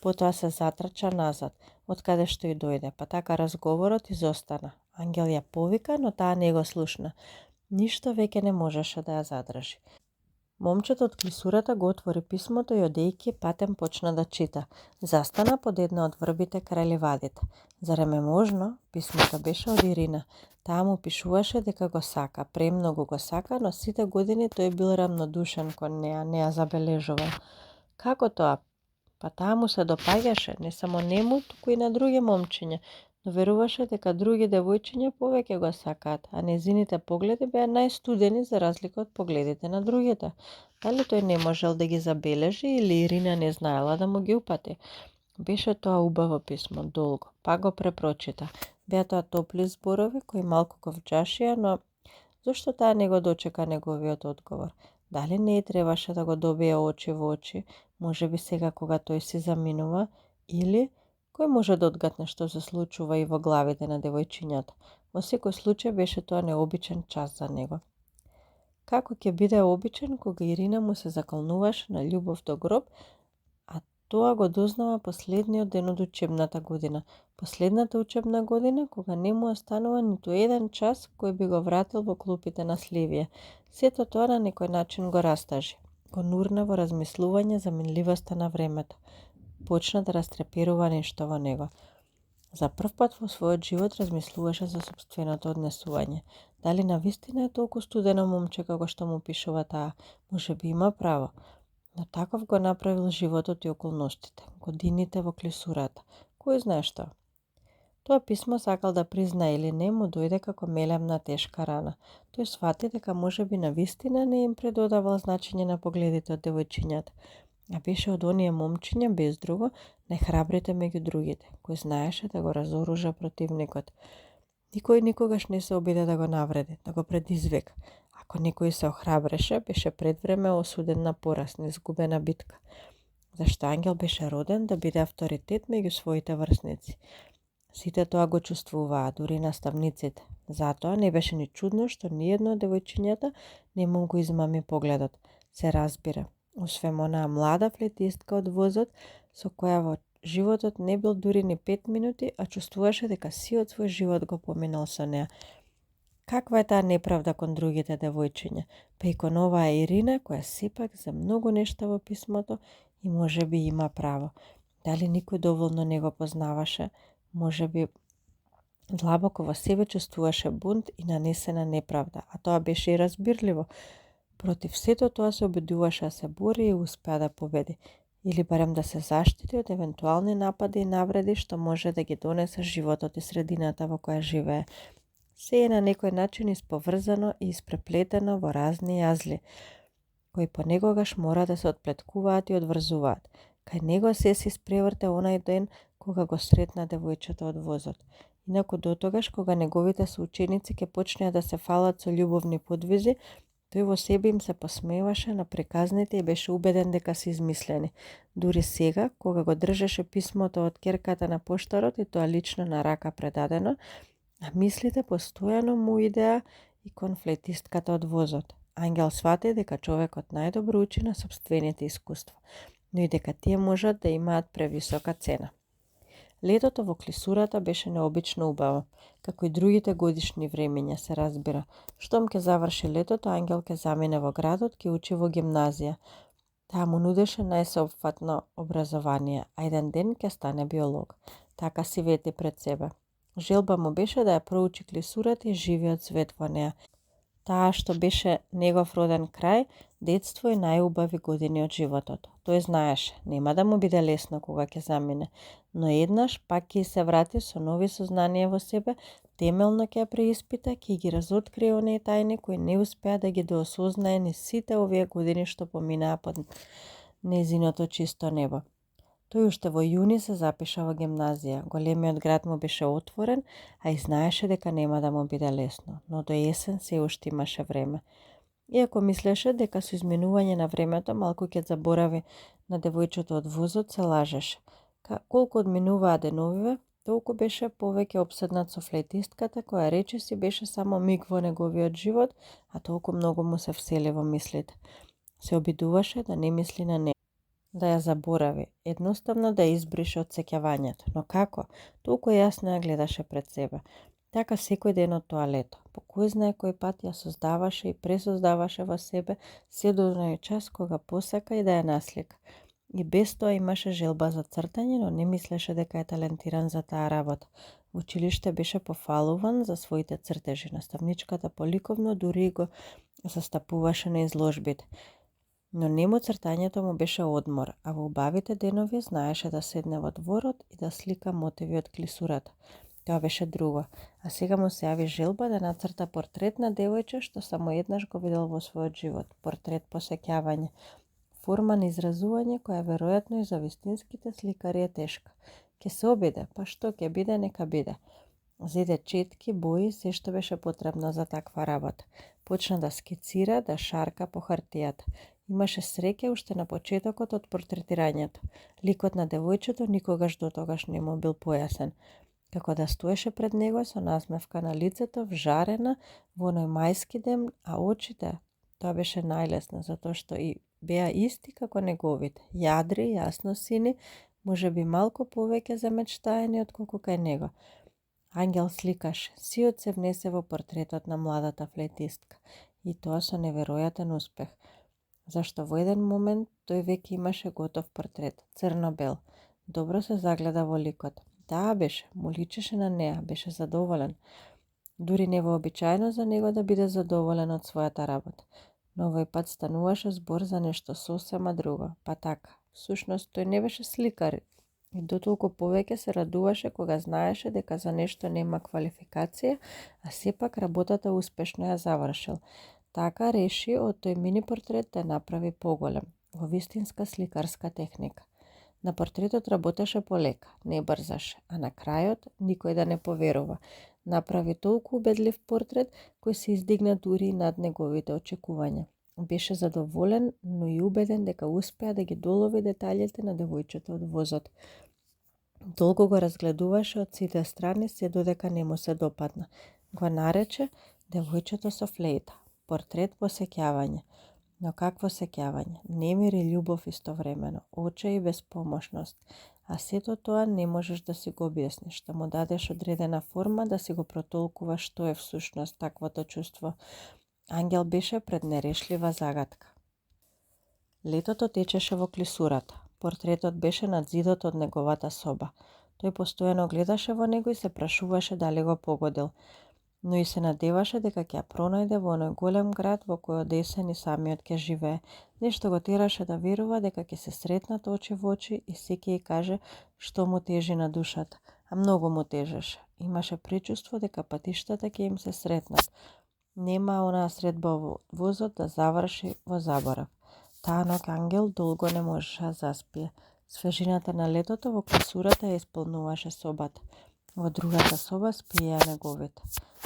Потоа се затрча назад, од каде што и дојде, па така разговорот изостана. Ангел ја повика, но таа не го слушна. Ништо веќе не можеше да ја задржи. Момчето од клисурата го отвори писмото и одејќи патем почна да чита. Застана под една од врбите крај ливадите. Зарем е можно? Писмото беше од Ирина. Таа му пишуваше дека го сака, премногу го сака, но сите години тој бил рамнодушен кон неа, не ја забележувал. Како тоа? Па таа му се допаѓаше не само нему, туку и на други момчиња, но веруваше дека други девојчиња повеќе го сакаат, а незините погледи беа најстудени за разлика од погледите на другите. Дали тој не можел да ги забележи или Ирина не знаела да му ги упати? Беше тоа убаво писмо, долго, па го препрочита. Беа тоа топли зборови кои малку го вџашија, но зошто таа не го дочека неговиот одговор? Дали не требаше да го добие очи во очи, може би сега кога тој си заминува, или кој може да одгатне што се случува и во главите на девојчињата? Во секој случај беше тоа необичен час за него. Како ќе биде обичен кога Ирина му се заколнуваше на љубов до гроб, а тоа го дознава последниот ден од учебната година. Последната учебна година кога не му останува ниту еден час кој би го вратил во клупите на Сливија. Сето тоа на некој начин го растажи. Го нурна во размислување за минливоста на времето. Почна да растреперува нешто во него. За прв пат во својот живот размислуваше за сопственото однесување. Дали навистина е толку студено момче како што му пишува таа? Може би има право. Но таков го направил животот и околностите, годините во клисурата. Кој знае што? Тоа писмо, сакал да призна или не, му дојде како мелемна тешка рана. Тој свати дека може би навистина не им предодавал значење на погледите од девојчињата, а беше од оние момчиња без друго, најхрабрите меѓу другите, кој знаеше да го разоружа противникот. Никој никогаш не се обиде да го навреди, да го предизвика. Ако некој се охрабреше, беше пред време осуден на пораз, неизгубена битка. Зашто Ангел беше роден да биде авторитет меѓу своите врсници. Сите тоа го чувствуваа, дури наставниците. Затоа не беше ни чудно што ниедно од девојчињата не му го измами погледот. Се разбира, освен онаа млада флетистка од возот, со која во животот не бил дури ни 5 минути, а чувствуваше дека сиот свој живот го поминал со неа. Каква е таа неправда кон другите девојчиња, па и кон оваа Ирина, која сепак за многу нешта во писмото и може би има право. Дали никој доволно не го познаваше, може би длабоко во себе чувствуваше бунт и нанесена неправда, а тоа беше и разбирливо. Против сето тоа се обидуваше да се бори и успеа да победи, или барем да се заштити од евентуални напади и навреди што може да ги донесе животот и средината во која живее. Се е на некој начин исповрзано и испреплетено во разни јазли, кои понекогаш мора да се отплеткуваат и одврзуваат. Кај него се си спреврте онај ден кога го сретна девојчето од возот. Инаку дотогаш кога неговите соученици ќе почнеа да се фалат со љубовни подвизи, тој во себе им се посмеваше на приказните и беше убеден дека се измислени. Дури сега, кога го држеше писмото од керката на поштарот и тоа лично на рака предадено, а мислите постојано му идеа и кон флейтистката од возот. Ангел свати дека човекот најдобро учи на сопствените искуства, но и дека тие можат да имаат превисока цена. Летото во клисурата беше необично убаво, како и другите годишни времења, се разбира. Штом ќе заврши летото, Ангел ќе замине во градот, ќе учи во гимназија. Таа му нудеше најсеопфатно образование, а еден ден ќе стане биолог. Така си вети пред себе. Желба му беше да ја проучи клисурата и живиот свет во неа. Таа што беше негов роден крај, детство и најубави години од животот. Тој знаеше, нема да му биде лесно кога ќе замине, но еднаш пак ќе се врати со нови сознанија во себе, темелно ќе ја преиспита, ќе ги разоткрие оние тајни кои не успеа да ги доосознае ни сите овие години што поминаа под незиното чисто небо. Тој уште во јуни се запиша во гимназија. Големиот град му беше отворен, а и знаеше дека нема да му биде лесно, но до есен се уште имаше време. Иако мислеше дека со изминување на времето малку ќе заборави на девојчето од возот, се лажеше. Колку одминуваа деновиве, толку беше повеќе обседнат со флейтистката, која речиси беше само миг во неговиот живот, а толку многу му се всели во мислите. Се обидуваше да не мисли на неа, да ја заборави, едноставно да ја избрише од сеќавањето. Но како? Толку јасно ја гледаше пред себе. Така секој ден од тоа лето. По кој знае кој пат ја создаваше и пресоздаваше во себе, се до оној час кога посака и да ја наслика. И без тоа имаше желба за цртање, но не мислеше дека е талентиран за таа работа. В училиште беше пофалуван за своите цртежи. Наставничката по ликовно дури го застапуваше на изложбите. Но нему цртањето му беше одмор, а во убавите денови знаеше да седне во дворот и да слика мотиви од клисурата. Тоа беше друго, а сега му се јави желба да нацрта портрет на девојче што само еднаш го видел во својот живот, портрет посеќавање, форма на изразување која веројатно и за вистинските сликари е тешка. Ке се обиде, па што ќе биде, нека биде. Зеде четки, бои, се што беше потребно за таква работа. Почна да скицира, да шарка по хартијата. Имаше среќа уште на почетокот од портретирањето. Ликот на девојчето никогаш дотогаш не му бил појасен. Како да стоеше пред него со насмевка на лицето, вжарена во оној мајски ден, а очите, тоа беше најлесно, затоа што и беа исти како неговите, јадри, јасно сини, може би малку повеќе замечтаени отколку кај него. Ангел сликаш, сиот се внесе во портретот на младата флейтистка, и тоа со неверојатен успех, зашто во еден момент тој веќе имаше готов портрет, црно-бел. Добро се загледа во ликот. Таа беше, му личеше на неа, беше задоволен. Дури не вообичаено за него да биде задоволен од својата работа. Но овој пат стануваше збор за нешто сосема друго. Па така, всушност тој не беше сликар и дотолку повеќе се радуваше кога знаеше дека за нешто нема квалификација, а сепак работата успешно ја завршил. Така реши од тој мини портрет да направи поголем, во вистинска сликарска техника. На портретот работеше полека, не брзаше, а на крајот никој да не поверува. Направи толку убедлив портрет кој се издигна дури над неговите очекувања. Беше задоволен, но и убеден дека успеа да ги долови детаљите на девојчето од возот. Долго го разгледуваше од сите страни, се додека не му се допадна. Го нарече девојчето со флейта, портрет посеќавање. Но какво сеќавање, немир и љубов истовремено, очај и беспомошност, а сето тоа не можеш да си го објасниш, да му дадеш одредена форма, да си го протолкуваш што е всушност таквото чувство. Ангел беше пред нерешлива загадка. Летото течеше во клисурата. Портретот беше над зидот од неговата соба. Тој постојано гледаше во него и се прашуваше дали го погодил, но и се надеваше дека ќе ја пронајде во оној голем град во кој од есен и самиот ќе живее. Нешто го тераше да верува дека ќе се сретнат очи во очи и секој ќе каже што му тежи на душата, а многу му тежеше. Имаше пречувство дека патиштата ќе им се сретнат. Нема онаа средба во возот да заврши во заборав. Таа ноќ Ангел долго не можеше да заспие. Свежината на летото во клисурата ја исполнуваше собата. Во другата соба спиеа неговите.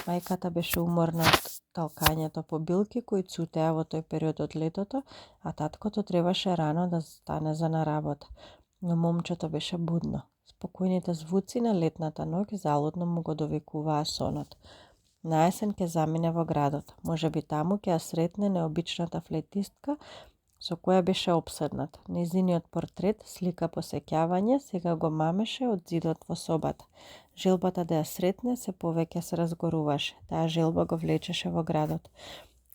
Мајката беше уморна од талкањето по билки кои цутеа во тој период од летото, а таткото требаше рано да стане за на работа. Но момчето беше будно. Спокојните звуци на летната ноќ залудно му го довикуваа сонот. На есен ќе замине во градот. Може би таму ќе ја сретне необичната флейтистка со која беше обседнат. Незиниот портрет, слика посеќавање, сега го мамеше од зидот во собата. Желбата да ја сретне се повеќе се разгоруваше. Таа желба го влечеше во градот.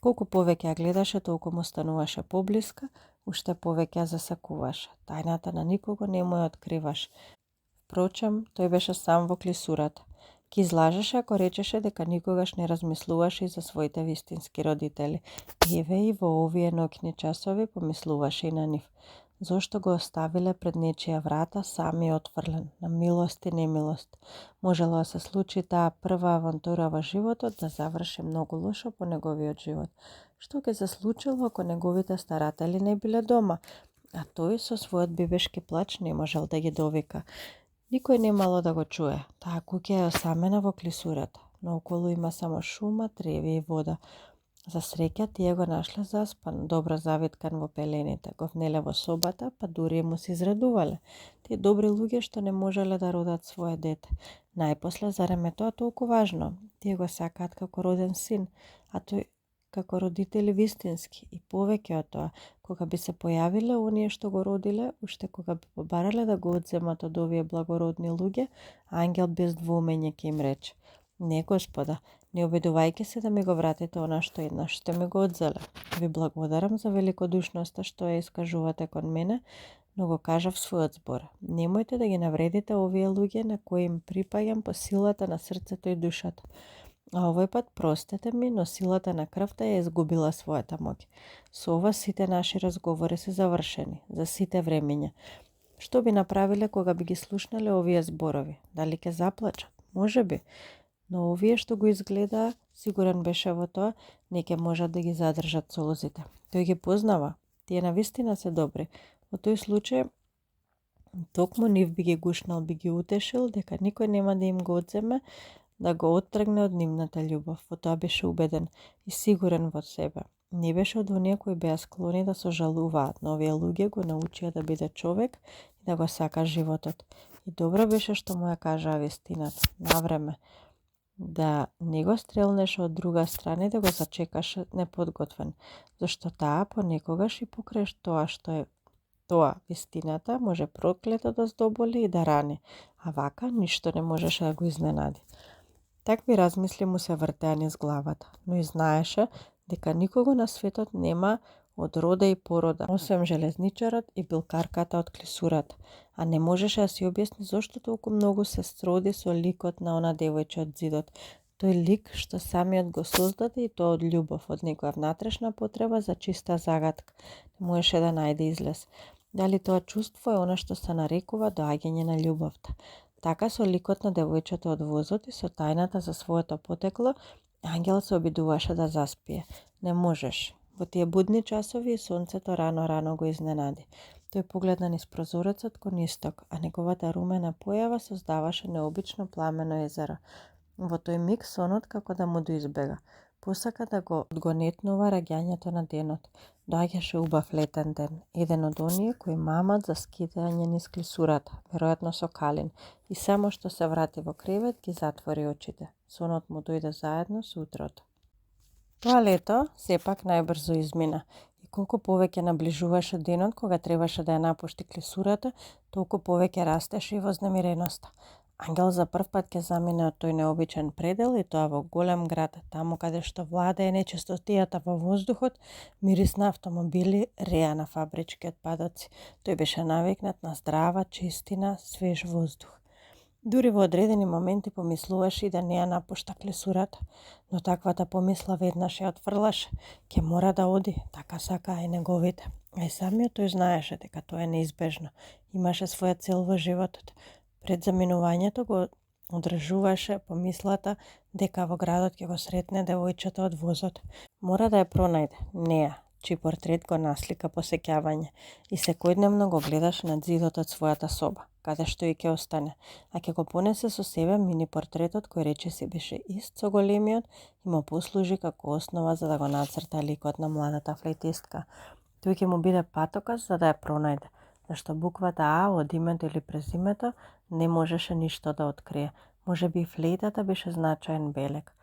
Колку повеќе ја гледаше, толку му стануваше поблиска, уште повеќе ја засакуваше. Тајната на никого не му ја откриваш. Впрочем, тој беше сам во клисурата. Ки излажеше ако речеше дека никогаш не размислуваше и за своите вистински родители. Еве и во овие ноќни часови помислуваше и на нив. Зошто го оставиле пред нечија врата сам и отфрлен, на милост и немилост. Можело да се случи таа прва авантура во животот да заврши многу лошо по неговиот живот. Што ќе се случило ако неговите старатели не биле дома, а тој со својот бебешки плач не можел да ги довика. Никој немало да го чуе. Таа куќа е осамена во клисурата, но околу има само шума, треви и вода. За среќа тие го нашле заспан, добро завиткан во пелените, го внеле во собата, па дури му се израдувале. Тие добри луѓе што не можеле да родат свое дете. Најпосле, зарем е тоа толку важно? Тие го сакаат како роден син, а тој како родители вистински и повеќе од тоа, кога би се појавиле оние што го родиле, уште кога би побарале да го одземат од овие благородни луѓе, Ангел без двоумење ќе им рече: не, Господа, не обидувајќи се да ми го вратите она што еднаш што ми го одзеле. Ви благодарам за великодушноста што ја искажувате кон мене, но го кажав својот збор. Немојте да ги навредите овие луѓе на кои им припаѓам по силата на срцето и душата. А овој пат простете ми, но силата на крвта ја изгубила својата моќ. Со ова сите наши разговори се завршени, за сите времења. Што би направиле кога би ги слушнале овие зборови? Дали ќе заплачат? Може би. Но овие што го изгледаа, сигурен беше во тоа, не ќе можат да ги задржат солзите. Тој ги познава. Тие навистина се добри. Во тој случај, токму нив би ги гушнал, би ги утешил дека никој нема да им го одземе, да го оттргне од нивната љубов. Во тоа беше убеден и сигурен во себе. Не беше од оние кои беа склони да сожалуваат, но овие луѓе го научија да биде човек и да го сака животот. И добро беше што му ја кажаа вистината, навреме, да не го стрелнеше од друга страна и да го зачекаше неподготвен, зашто таа понекогаш и покрај тоа што е тоа, вистината, може проклето да здоболи и да рани, а вака ништо не можеше да го изненади. Такви размисли му се вртеа низ главата, но и знаеше дека никого на светот нема од рода и порода, освен железничарот и билкарката од клисурата, а не можеше да си објасни зошто толку многу се сроди со ликот на она девојче од зидот. Тој лик што самиот го создаде и тоа од љубов, од некоја внатрешна потреба за чиста загадка. Не можеше да најде излез. Дали тоа чувство е она што се нарекува доаѓање на љубовта. Така со ликот на девојчето од возот и со тајната за своето потекло, Ангел се обидуваше да заспие. Не можеше. Во тие будни часови и сонцето рано го изненади. Тој погледна низ прозорецот кон исток, а неговата румена појава создаваше необично пламено езеро. Во тој миг сонот како да му доизбега. Посака да го одгонетнува раѓањето на денот. Доаѓаше убав летен ден, еден од оние кои мамат за скитање низ клисурата, веројатно со калин, и само што се врати во кревет ги затвори очите. Сонот му дојде заедно со утрото. Тоа лето сепак најбрзо измина и колку повеќе наближуваше денот кога требаше да ја напушти клисурата, толку повеќе растеше и вознемиреноста. Ангел за прв пат ќе замине од тој необичен предел и тоа во голем град, таму каде што владее нечистотијата во воздухот, мирис на автомобили, реа на фабрички отпадоци. Тој беше навикнат на здрава, чистина, свеж воздух. Дури во одредени моменти помислуваше и да не ја напушта клисурата, но таквата помисла веднаш ја отфрлаше. Ке мора да оди, така сакаа и неговите. А и самиот тој знаеше дека тоа е неизбежно. Имаше своја цел во животот. Пред заминувањето го одржуваше помислата дека во градот ќе го сретне девојчето од возот. Мора да ја пронајде, неа, чиј портрет го наслика по сеќавање и секојдневно го гледаше над зидот од својата соба, каде што и ќе остане, а ќе го понесе со себе мини портретот кој речиси беше ист со големиот и му послужи како основа за да го нацрта ликот на младата флейтистка. Тој ќе му биде патокас за да ја пронајде, зашто буквата А од името или презимето не можеше ништо да открие. Може би и флейтата беше значаен белег.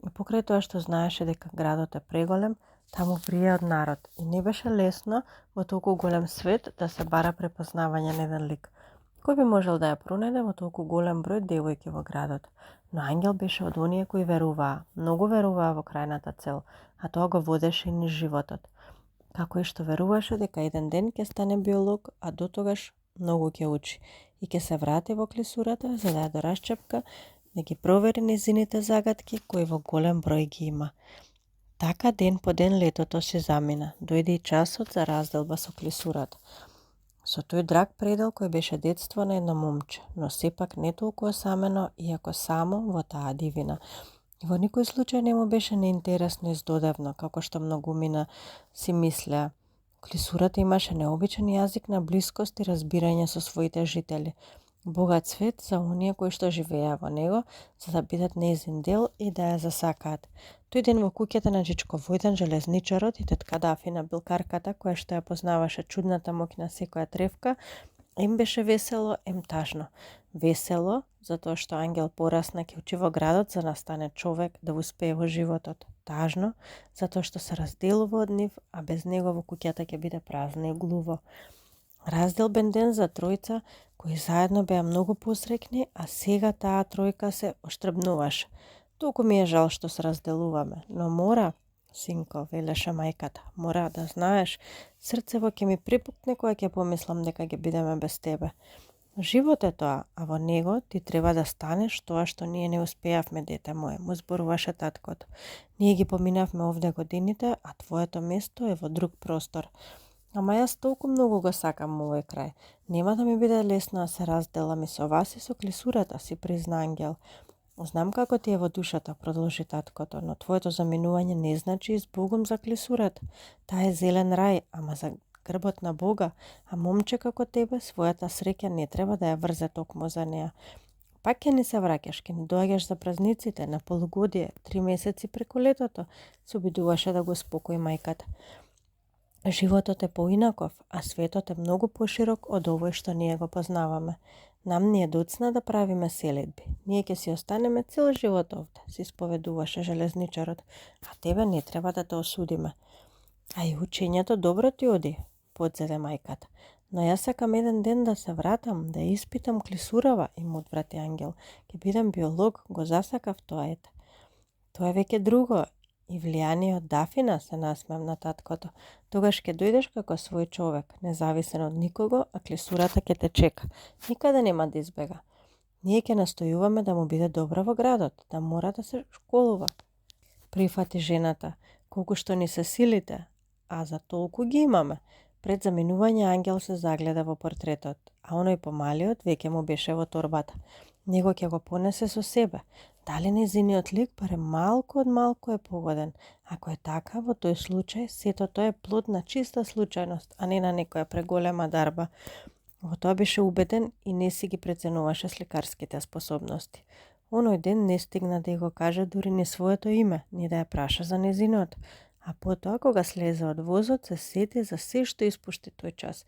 И покрај тоа што знаеше дека градот е преголем, таму врие од народ и не беше лесно во толку голем свет да се бара препознавање на еден лик. Кој би можел да ја пронајде во толку голем број девојки во градот? Но Ангел беше од оние кои веруваа, многу веруваа во крајната цел, а тоа го водеше и низ животот. Како и што веруваше дека еден ден ќе стане биолог, а до тогаш многу ќе учи и ќе се врати во клисурата за да ја доразчепка, да ги провери незините загадки кои во голем број ги има. Така ден по ден летото се замина, дојде и часот за разделба со клисурата. Со тој драг предел кој беше детство на едно момче, но сепак не толку осамено, иако само во таа дивина. И во никој случај не му беше неинтересно и здодевно, како што многумина си мислеа. Клисурата имаше необичен јазик на блискост и разбирање со своите жители. Богат свет за оние кои што живееа во него, за да бидат нејзин дел и да ја засакаат. Тој ден во куќата на Чичко Војдан, железничарот и тетка Дафина, билкарката, која што ја познаваше чудната моќ на секоја тревка, им беше весело, ем тажно. Весело, затоа што Ангел порасна ќе учи во градот за да стане човек, да успее во животот. Тажно, затоа што се разделува од нив, а без него во куќата ќе биде празна и глуво. Разделбен ден за тројца, кои заедно беа многу посрекни, а сега таа тројка се оштрбнуваше. Толку ми е жал што се разделуваме, но мора, синко, велеше мајката, мора да знаеш, срцево ќе ми припукне кога ќе помислам дека ќе бидеме без тебе. Живот е тоа, а во него ти треба да станеш тоа што ние не успеавме, дете мое, му зборуваше таткото. Ние ги поминавме овде годините, а твоето место е во друг простор. Ама јас толку многу го сакам овој крај. Нема да ми биде лесно да се разделам и со вас и со клисурата, си призна Ангел. Знам како ти е во душата, продолжи таткото, но твоето заминување не значи избогум за клисурата. Таа е зелен рај, ама за грбот на Бога, а момче како тебе, својата среќа не треба да ја врзе токму за неа. Пак ќе ни се враќаш, ќе ни доаѓаш за празниците, на полугодие, 3 месеци преку летото, се обидуваше да го спокои мајката. Животот е поинаков, а светот е многу поширок од овој што ние го познаваме. Нам ни е доцна да правиме селедби. Ние ќе си останеме цел живот овде, се исповедуваше железничарот, а тебе не треба да те осудиме. А и учењето добро ти оди, подзеде мајката. Но јас сакам еден ден да се вратам, да испитам клисурава, им одврати Ангел. Ќе бидам биолог, го засакав тоа ете. Тоа е веќе друго. И влијание од Дафина, се насмеам на таткото. Тогаш ќе дојдеш како свој човек, независен од никого, а клисурата ќе те чека. Никаде нема да избега. Ние ќе настојуваме да му биде добра во градот, да мора да се школува. Прифати жената, колку што ни се силите, а за толку ги имаме. Пред заминување Ангел се загледа во портретот, а оној помалиот веќе му беше во торбата. Него ќе го понесе со себе. Дали незиниот лик барем малку од малку е погоден? Ако е така, во тој случај, сето тоа е плод на чиста случајност, а не на некоја преголема дарба. Во тоа беше убеден и не си ги преценуваше сликарските способности. Оној ден не стигна да го каже дури ни своето име, ни да ја праша за незиниот. А потоа, кога слезе од возот, се сети за се што испушти тој час.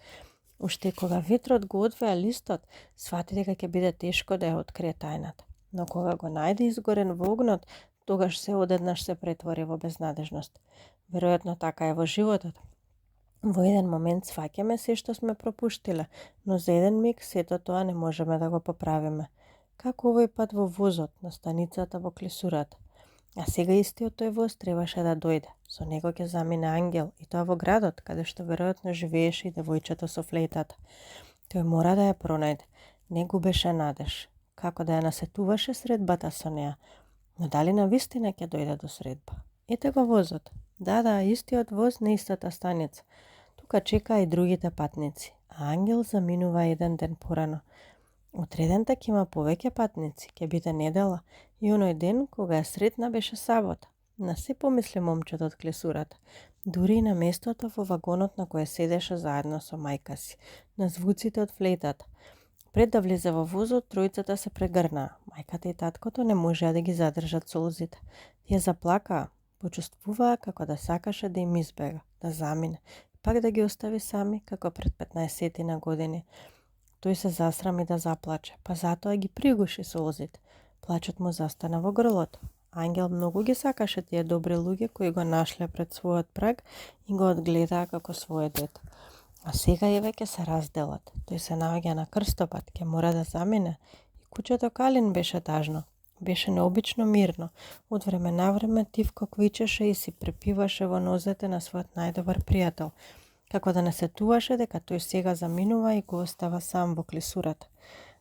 Уште кога ветрот го одвеа листот, свати дека ќе биде тешко да ја открие тајната. Но кога го најде изгорен во огнот, тогаш се одеднаш се претвори во безнадежност. Веројатно така е во животот. Во еден момент сваќаме се што сме пропуштиле, но за еден миг сето тоа не можеме да го поправиме. Како овој пат во возот, на станицата во клисурата. А сега истиот тој воз требаше да дојде. Со него ќе замине Ангел, и тоа во градот, каде што веројатно живееше и девојчето со флейтата. Тој мора да ја пронајде. Не губеше надеж. Како да ја насетуваше средбата со неа. Но дали навистина ќе дојде до средба? Ете го возот. Да, истиот воз на истата станица. Тука чека и другите патници. А Ангел заминува еден ден порано. Утредента ќе има повеќе патници, ќе биде недела, и оној ден, кога ја сретна, беше сабота. На се помисли момчето од клисурата, дури и на местото во вагонот на кое седеше заедно со мајка си, на звуците од флейтата. Пред да влезе во возот, тројцата се прегрнаа. Мајката и таткото не можеа да ги задржат солзите. Тие заплакаа, почувствуваа како да сакаше да им избега, да замине, пак да ги остави сами, како пред 15 на години. Тој се засрами да заплаче, па затоа ги пригуши солзите. Плачот му застана во грлото. Ангел многу ги сакаше тие добри луѓе кои го нашле пред својот праг и го одгледаа како свое дете. А сега еве ќе се разделат. Тој се наоѓа на крстопат, ќе мора да замине. И куќето Калин беше тажно. Беше необично мирно. Од време на време Тивко квичеше и си препиваше во нозете на својот најдобар пријател, како да не сетуваше дека тој сега заминува и го остава сам во клисурата.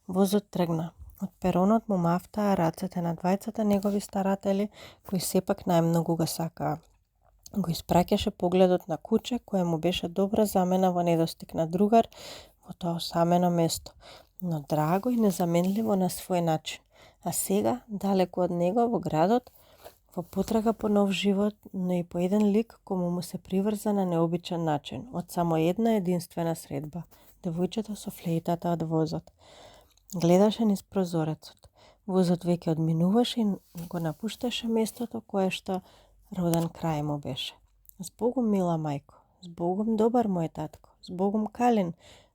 Возот тргна. Од перонот му мафтаа рацете на двајцата негови старатели, кои сепак најмногу го сакаа. Го испраќаше погледот на куче, кое му беше добра замена во недостиг на другар во тоа осамено место, но драго и незаменливо на свој начин. А сега, далеку од него во градот, во потрага по нов живот, но и по еден лик кому му се приврза на необичен начин, од само една единствена средба, девојчето со флейтата од возот. Гледаше низ прозорецот. Возот веќе одминуваше и го напушташе местото кое што роден крај му беше. Збогум, мила мајко, збогум, добар мој татко, збогум, Калин,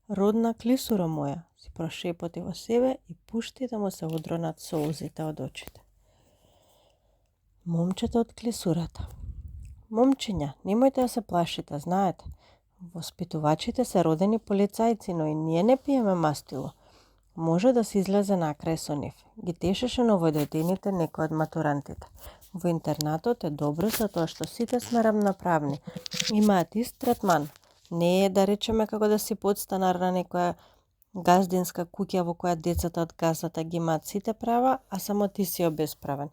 родна клисуро моја, си прошепоти во себе и пушти да му се одронат солзите од очите. Момчето од клисурата. Момчиња, немојте да се плашите, знаете. Воспитувачите се родени полицајци, но и ние не пиеме мастило. Може да се излезе накрај со нив. Ги тешеше новодојдените некои од матурантите. Во интернатот е добро затоа што сите сме рамноправни. Имаат ист третман. Не е да речеме како да си подстанар на некоја газдинска куќа во која децата од газата ги имаат сите права, а само ти си обесправен.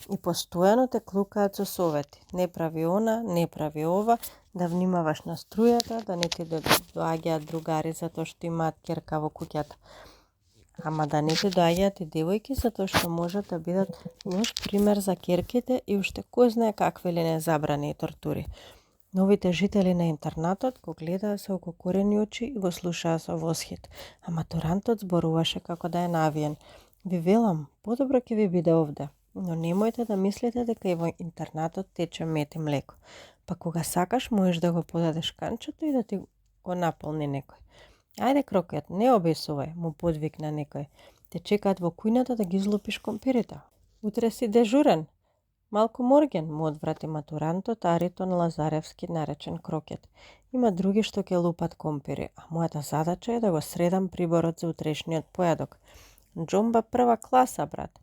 И постојано те клукаат со совети. Не прави она, не прави ова, да внимаваш на струјата, да не ти доаѓаат другари затоа што имаат ќерка во куќата. Ама да не ти доаѓаат и девојки затоа што можат да бидат лош пример за ќерките и уште кој знае какви ли не забрани и тортури. Новите жители на интернатот го гледаа со ококорени очи и го слушаа со восхит, а матурантот зборуваше како да е навиен. Ви велам, подобро ќе ви биде овде, но немојте да мислите дека и во интернатот тече мед и млеко. Па кога сакаш можеш да го подадеш канчето и да ти го наполни некој. Ајде Крокет, не обесувај, му подвикна некој. Те чекаат во кујната да ги излупиш компирите. Утре си дежурен. Малку морген, му одврати матурантот Аритон Лазаревски, наречен Крокет. Има други што ќе лупат компири, а мојата задача е да го средам приборот за утрешниот појадок. Џомба прва класа, брат.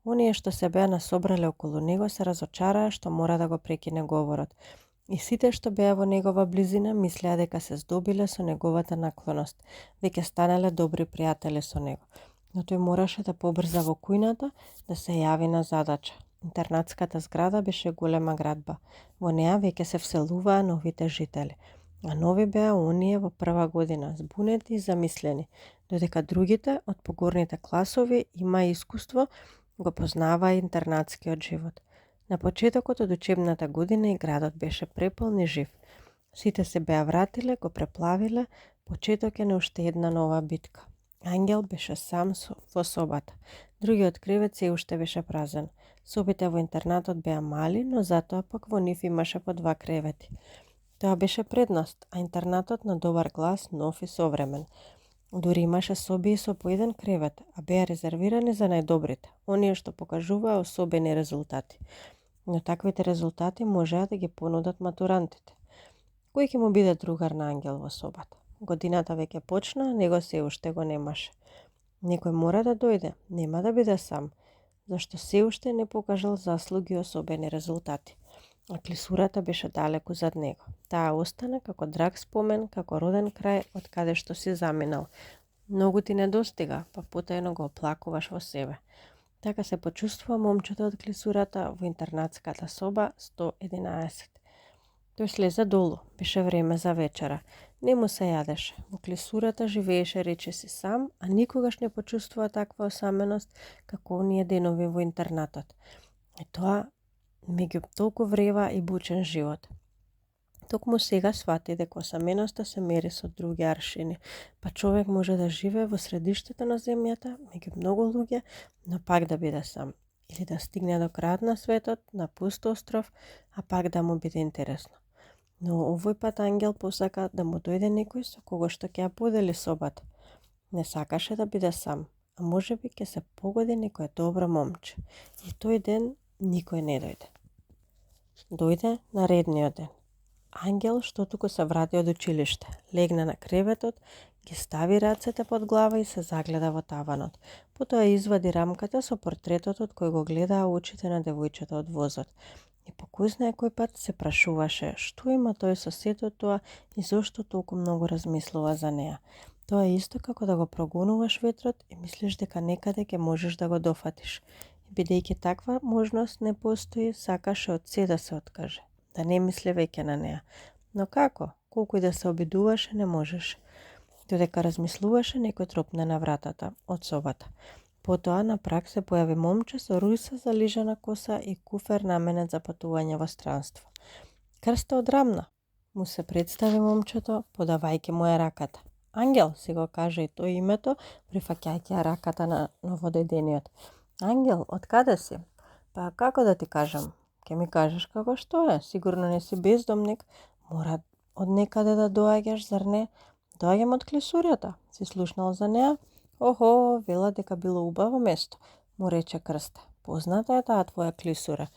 Оние што се беа насобрале околу него се разочараа што мора да го прекине говорот. И сите што беа во негова близина мислеа дека се здобиле со неговата наклоност, веќе станале добри пријатели со него. Но тој мораше да побрза во кујната, да се јави на задача. Интернатската зграда беше голема градба. Во неа веќе се вселуваа новите жители. А нови беа оние во прва година, збунети и замислени, додека другите од погорните класови има искуство, го познаваа интернатскиот живот. На почетокот од учебната година и градот беше преполн и жив. Сите се беа вратиле, го преплавиле, почеток е на уште една нова битка. Ангел беше сам во собата. Другиот кревет се уште беше празен. Собите во интернатот беа мали, но затоа пак во нив имаше по 2 кревети. Тоа беше предност, а интернатот на добар глас, нов и современ. Дури имаше соби и со по 1 кревет, а беа резервирани за најдобрите, оние што покажуваа особени резултати. Но таквите резултати можеа да ги понудат матурантите. Кој ќе му биде другар на Ангел во собата? Годината веќе почна, него се уште го немаше. Некој мора да дојде, нема да биде сам, зашто се уште не покажал заслуги и особени резултати. А клисурата беше далеку зад него. Таа остана како драг спомен, како роден крај од каде што си заминал. Многу ти не достига, па потајно го оплакуваш во себе. Така се почувствува момчето од клисурата во интернатската соба 111. Тој слезе долу, беше време за вечера. Не му се јадеше. Во клисурата живееше речиси сам, а никогаш не почувствува таква осаменост како оние денови во интернатот. И тоа меѓу толку врева и бучен живот. Токму сега свати дека осаменоста се мери со други аршини, па човек може да живее во средиштето на земјата, меѓу многу луѓе, но пак да биде сам. Или да стигне до крајот на светот, на пуст остров, а пак да му биде интересно. Но овој пат Ангел посака да му дојде некој со кого што ќе ја подели собата. Не сакаше да биде сам, а можеби ќе се погоди некој добро момче. И тој ден никој не дојде. Дојде наредниот ден. Ангел што туку се врати од училиште, легна на креветот, ги стави рацете под глава и се загледа во таванот. Потоа извади рамката со портретот од кој го гледаа очите на девојчето од возот. И по кој знае кој пат се прашуваше што има тој со сето тоа и зошто толку многу размислува за неа. Тоа е исто како да го прогонуваш ветрот и мислиш дека некаде ќе можеш да го дофатиш. И бидејќи таква можност не постои, сакаше од се да се откаже, да не мисли веќе на неа. Но како? Колку и да се обидуваше, не можеше. Додека размислуваше, некој тропна на вратата од собата. Потоа на праг се појави момче со рујса залижана коса и куфер наменет за патување во странство. Крста од Рамна, му се представи момчето, подавајќи му ја раката. Ангел, си го каже и тој името, прифаќајќи ја раката на новодојдениот. Ангел, од каде си? Па како да ти кажам? Ке ми кажеш како што е, сигурно не си бездомник, мора од некаде да доаѓаш, зар не? Доаѓам од клисурата, си слушнал за неа? Охо, вела дека било убаво место, му рече Крста. Позната е таа твоја клисура.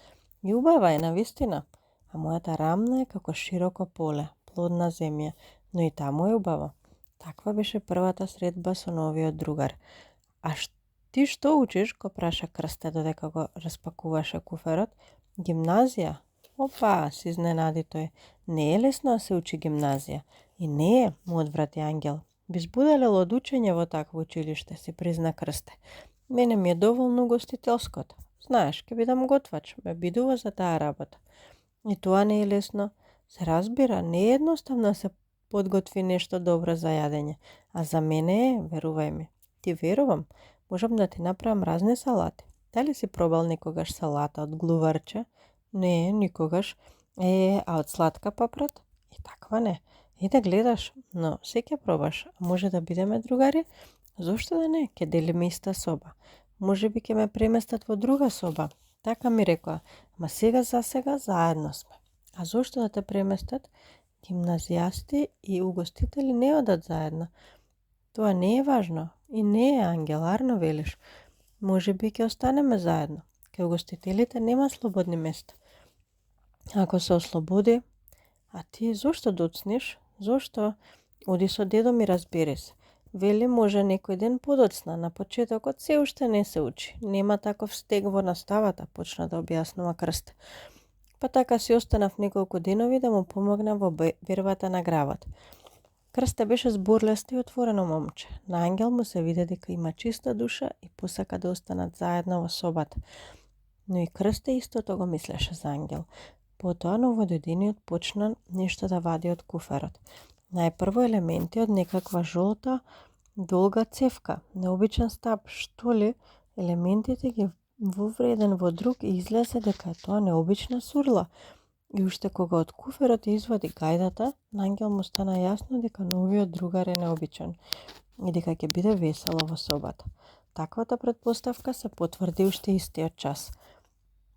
И убава е, навистина. А мојата Рамна е како широко поле, плодна земја, но и таму е убаво. Таква беше првата средба со новиот другар. А ти што учиш, го праша Крста додека го распакуваше куферот. Гимназија? Опа, се изненади тој. Не е лесно да се учи гимназија. И не е, му одврати Ангел. Би збуделел од учење во такво училиште, си призна Крсте. Мене ми е доволно угостителското. Знаеш, ке бидам готвач, ме бидува за таа работа. И тоа не е лесно. Се разбира, не е едноставно да се подготви нешто добро за јадење, а за мене е, верувај ми. Ти верувам, можам да ти направам разни салати. Дали си пробал некогаш салата од глуварче? Не, никогаш. А од сладка папрат? И таква не. И да гледаш, но се ќе пробаш. А може да бидеме другари? Зошто да не? Ке делиме иста соба. Може би ќе ме преместат во друга соба. Така ми рекоа, ма сега за сега заедно сме. А зошто да те преместат? Гимназијасти и угостители не одат заедно. Тоа не е важно и не е ангеларно, велиш. Може би ќе останеме заедно. Ке угостителите нема слободни места. Ако се ослободи, а ти зошто доцниш? Зошто? Оди со дедо ми, разбери се. Вели може некој ден подоцна, на почетокот се уште не се учи. Нема таков стег во наставата, почна да објаснува Крсте. Па така си останав неколку денови да му помогнам во бербата на гравот. Крсте беше зборлесто и отворено момче. На Ангел му се виде дека има чиста душа и посака да останат заедно во собата. Но и Крсте истото го мислеше за Ангел. Потоа новодојдениот почна нешто да вади од куферот. Најпрво елементи од некаква жолта, долга цевка, необичен стап, што ли, елементите ги вовре еден во друг и излезе дека е тоа необична сурла. И уште кога од куферот извади гајдата, на Ангел му стана јасно дека новиот другар е необичен и дека ќе биде весело во собата. Таквата претпоставка се потврди уште истиот час.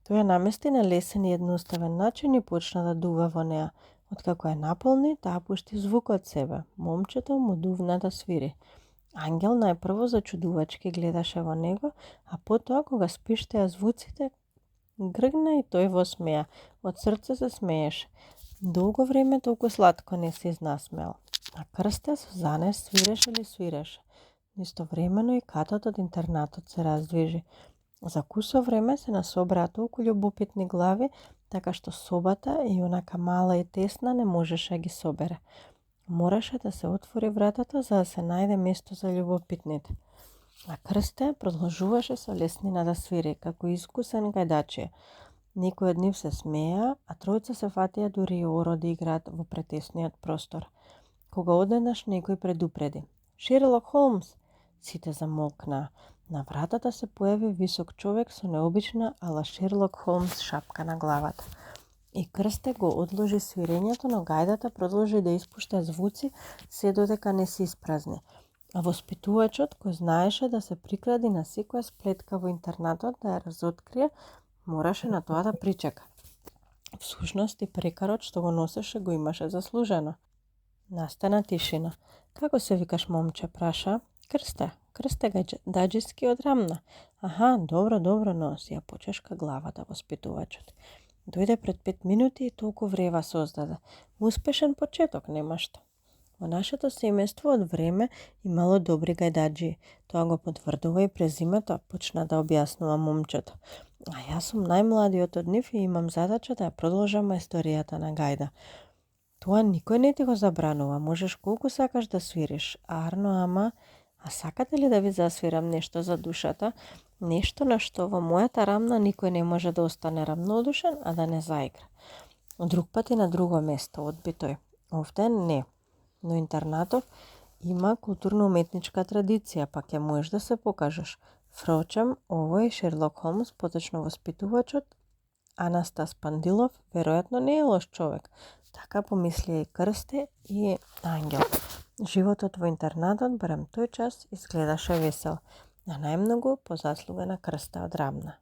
Тој ја намести на лесен и едноставен начин и почна да дува во неа. Откако ја наполни, таа пушти звук од себе. Момчето му дувна да свири. Ангел најпрво зачудувачки гледаше во него, а потоа кога спиштеа звуците, гргна и тој во смеа. Од срце се смееше. Долго време толку сладко не се изнасмеал. А Крсте со занес свиреше ли свиреше. Истовремено и катот од интернатот се раздвижи. За кусо време се насобраа толку љубопитни глави, така што собата и онака мала и тесна не можеше да ги собере. Мораше да се отвори вратата за да се најде место за љубопитните. А Крсте продолжуваше со леснина да свири, како искусен гајдачија. Некои од нив се смеа, а тројца се фатија дури и оро да играат во претесниот простор. Кога одеднаш некој предупреди: Шерлок Холмс! Сите замолкнаа. На вратата се појави висок човек со необична ала Шерлок Холмс шапка на главата. И Крсте го одложи свирењето, но гајдата продолжи да испушта звуци се додека не се испразни. А воспитувачот, кој знаеше да се прикради на секоја сплетка во интернатот да ја разоткрие, мораше на тоа да причека. Всушност и прекарот што го носеше го имаше заслужено. Настана тишина. Како се викаш, момче, праша? Крсте гајдаџиски од Рамна. Аха, добро, но си ја почешка главата воспитувачот. Дојде пред 5 минути и толку врева создаде. Успешен почеток, нема што. Во нашето семејство од време имало добри гајдаџи. Тоа го потврдува и презимето, почна да објаснува момчето. А јас сум најмладиот од нив и имам задача да ја продолжам историјата на Гајда. Тоа никој не ти го забранува, можеш колку сакаш да свириш. Арно, ама... А сакате ли да ви засвирам нешто за душата? Нешто на што во мојата Рамна никој не може да остане рамнодушен, а да не заигра. Друг пат и на друго место, одби тој. Овде не. Но интернатов има културно-уметничка традиција, па ќе можеш да се покажеш. Впрочем, овој Шерлок Холмс, поточно воспитувачот, Анастас Пандилов, веројатно не е лош човек. Така помислија и Крсте и Ангел. Животот во интернатот, барем тој час, изгледаше весел, а најмногу по заслуга на Крсте од Рамна.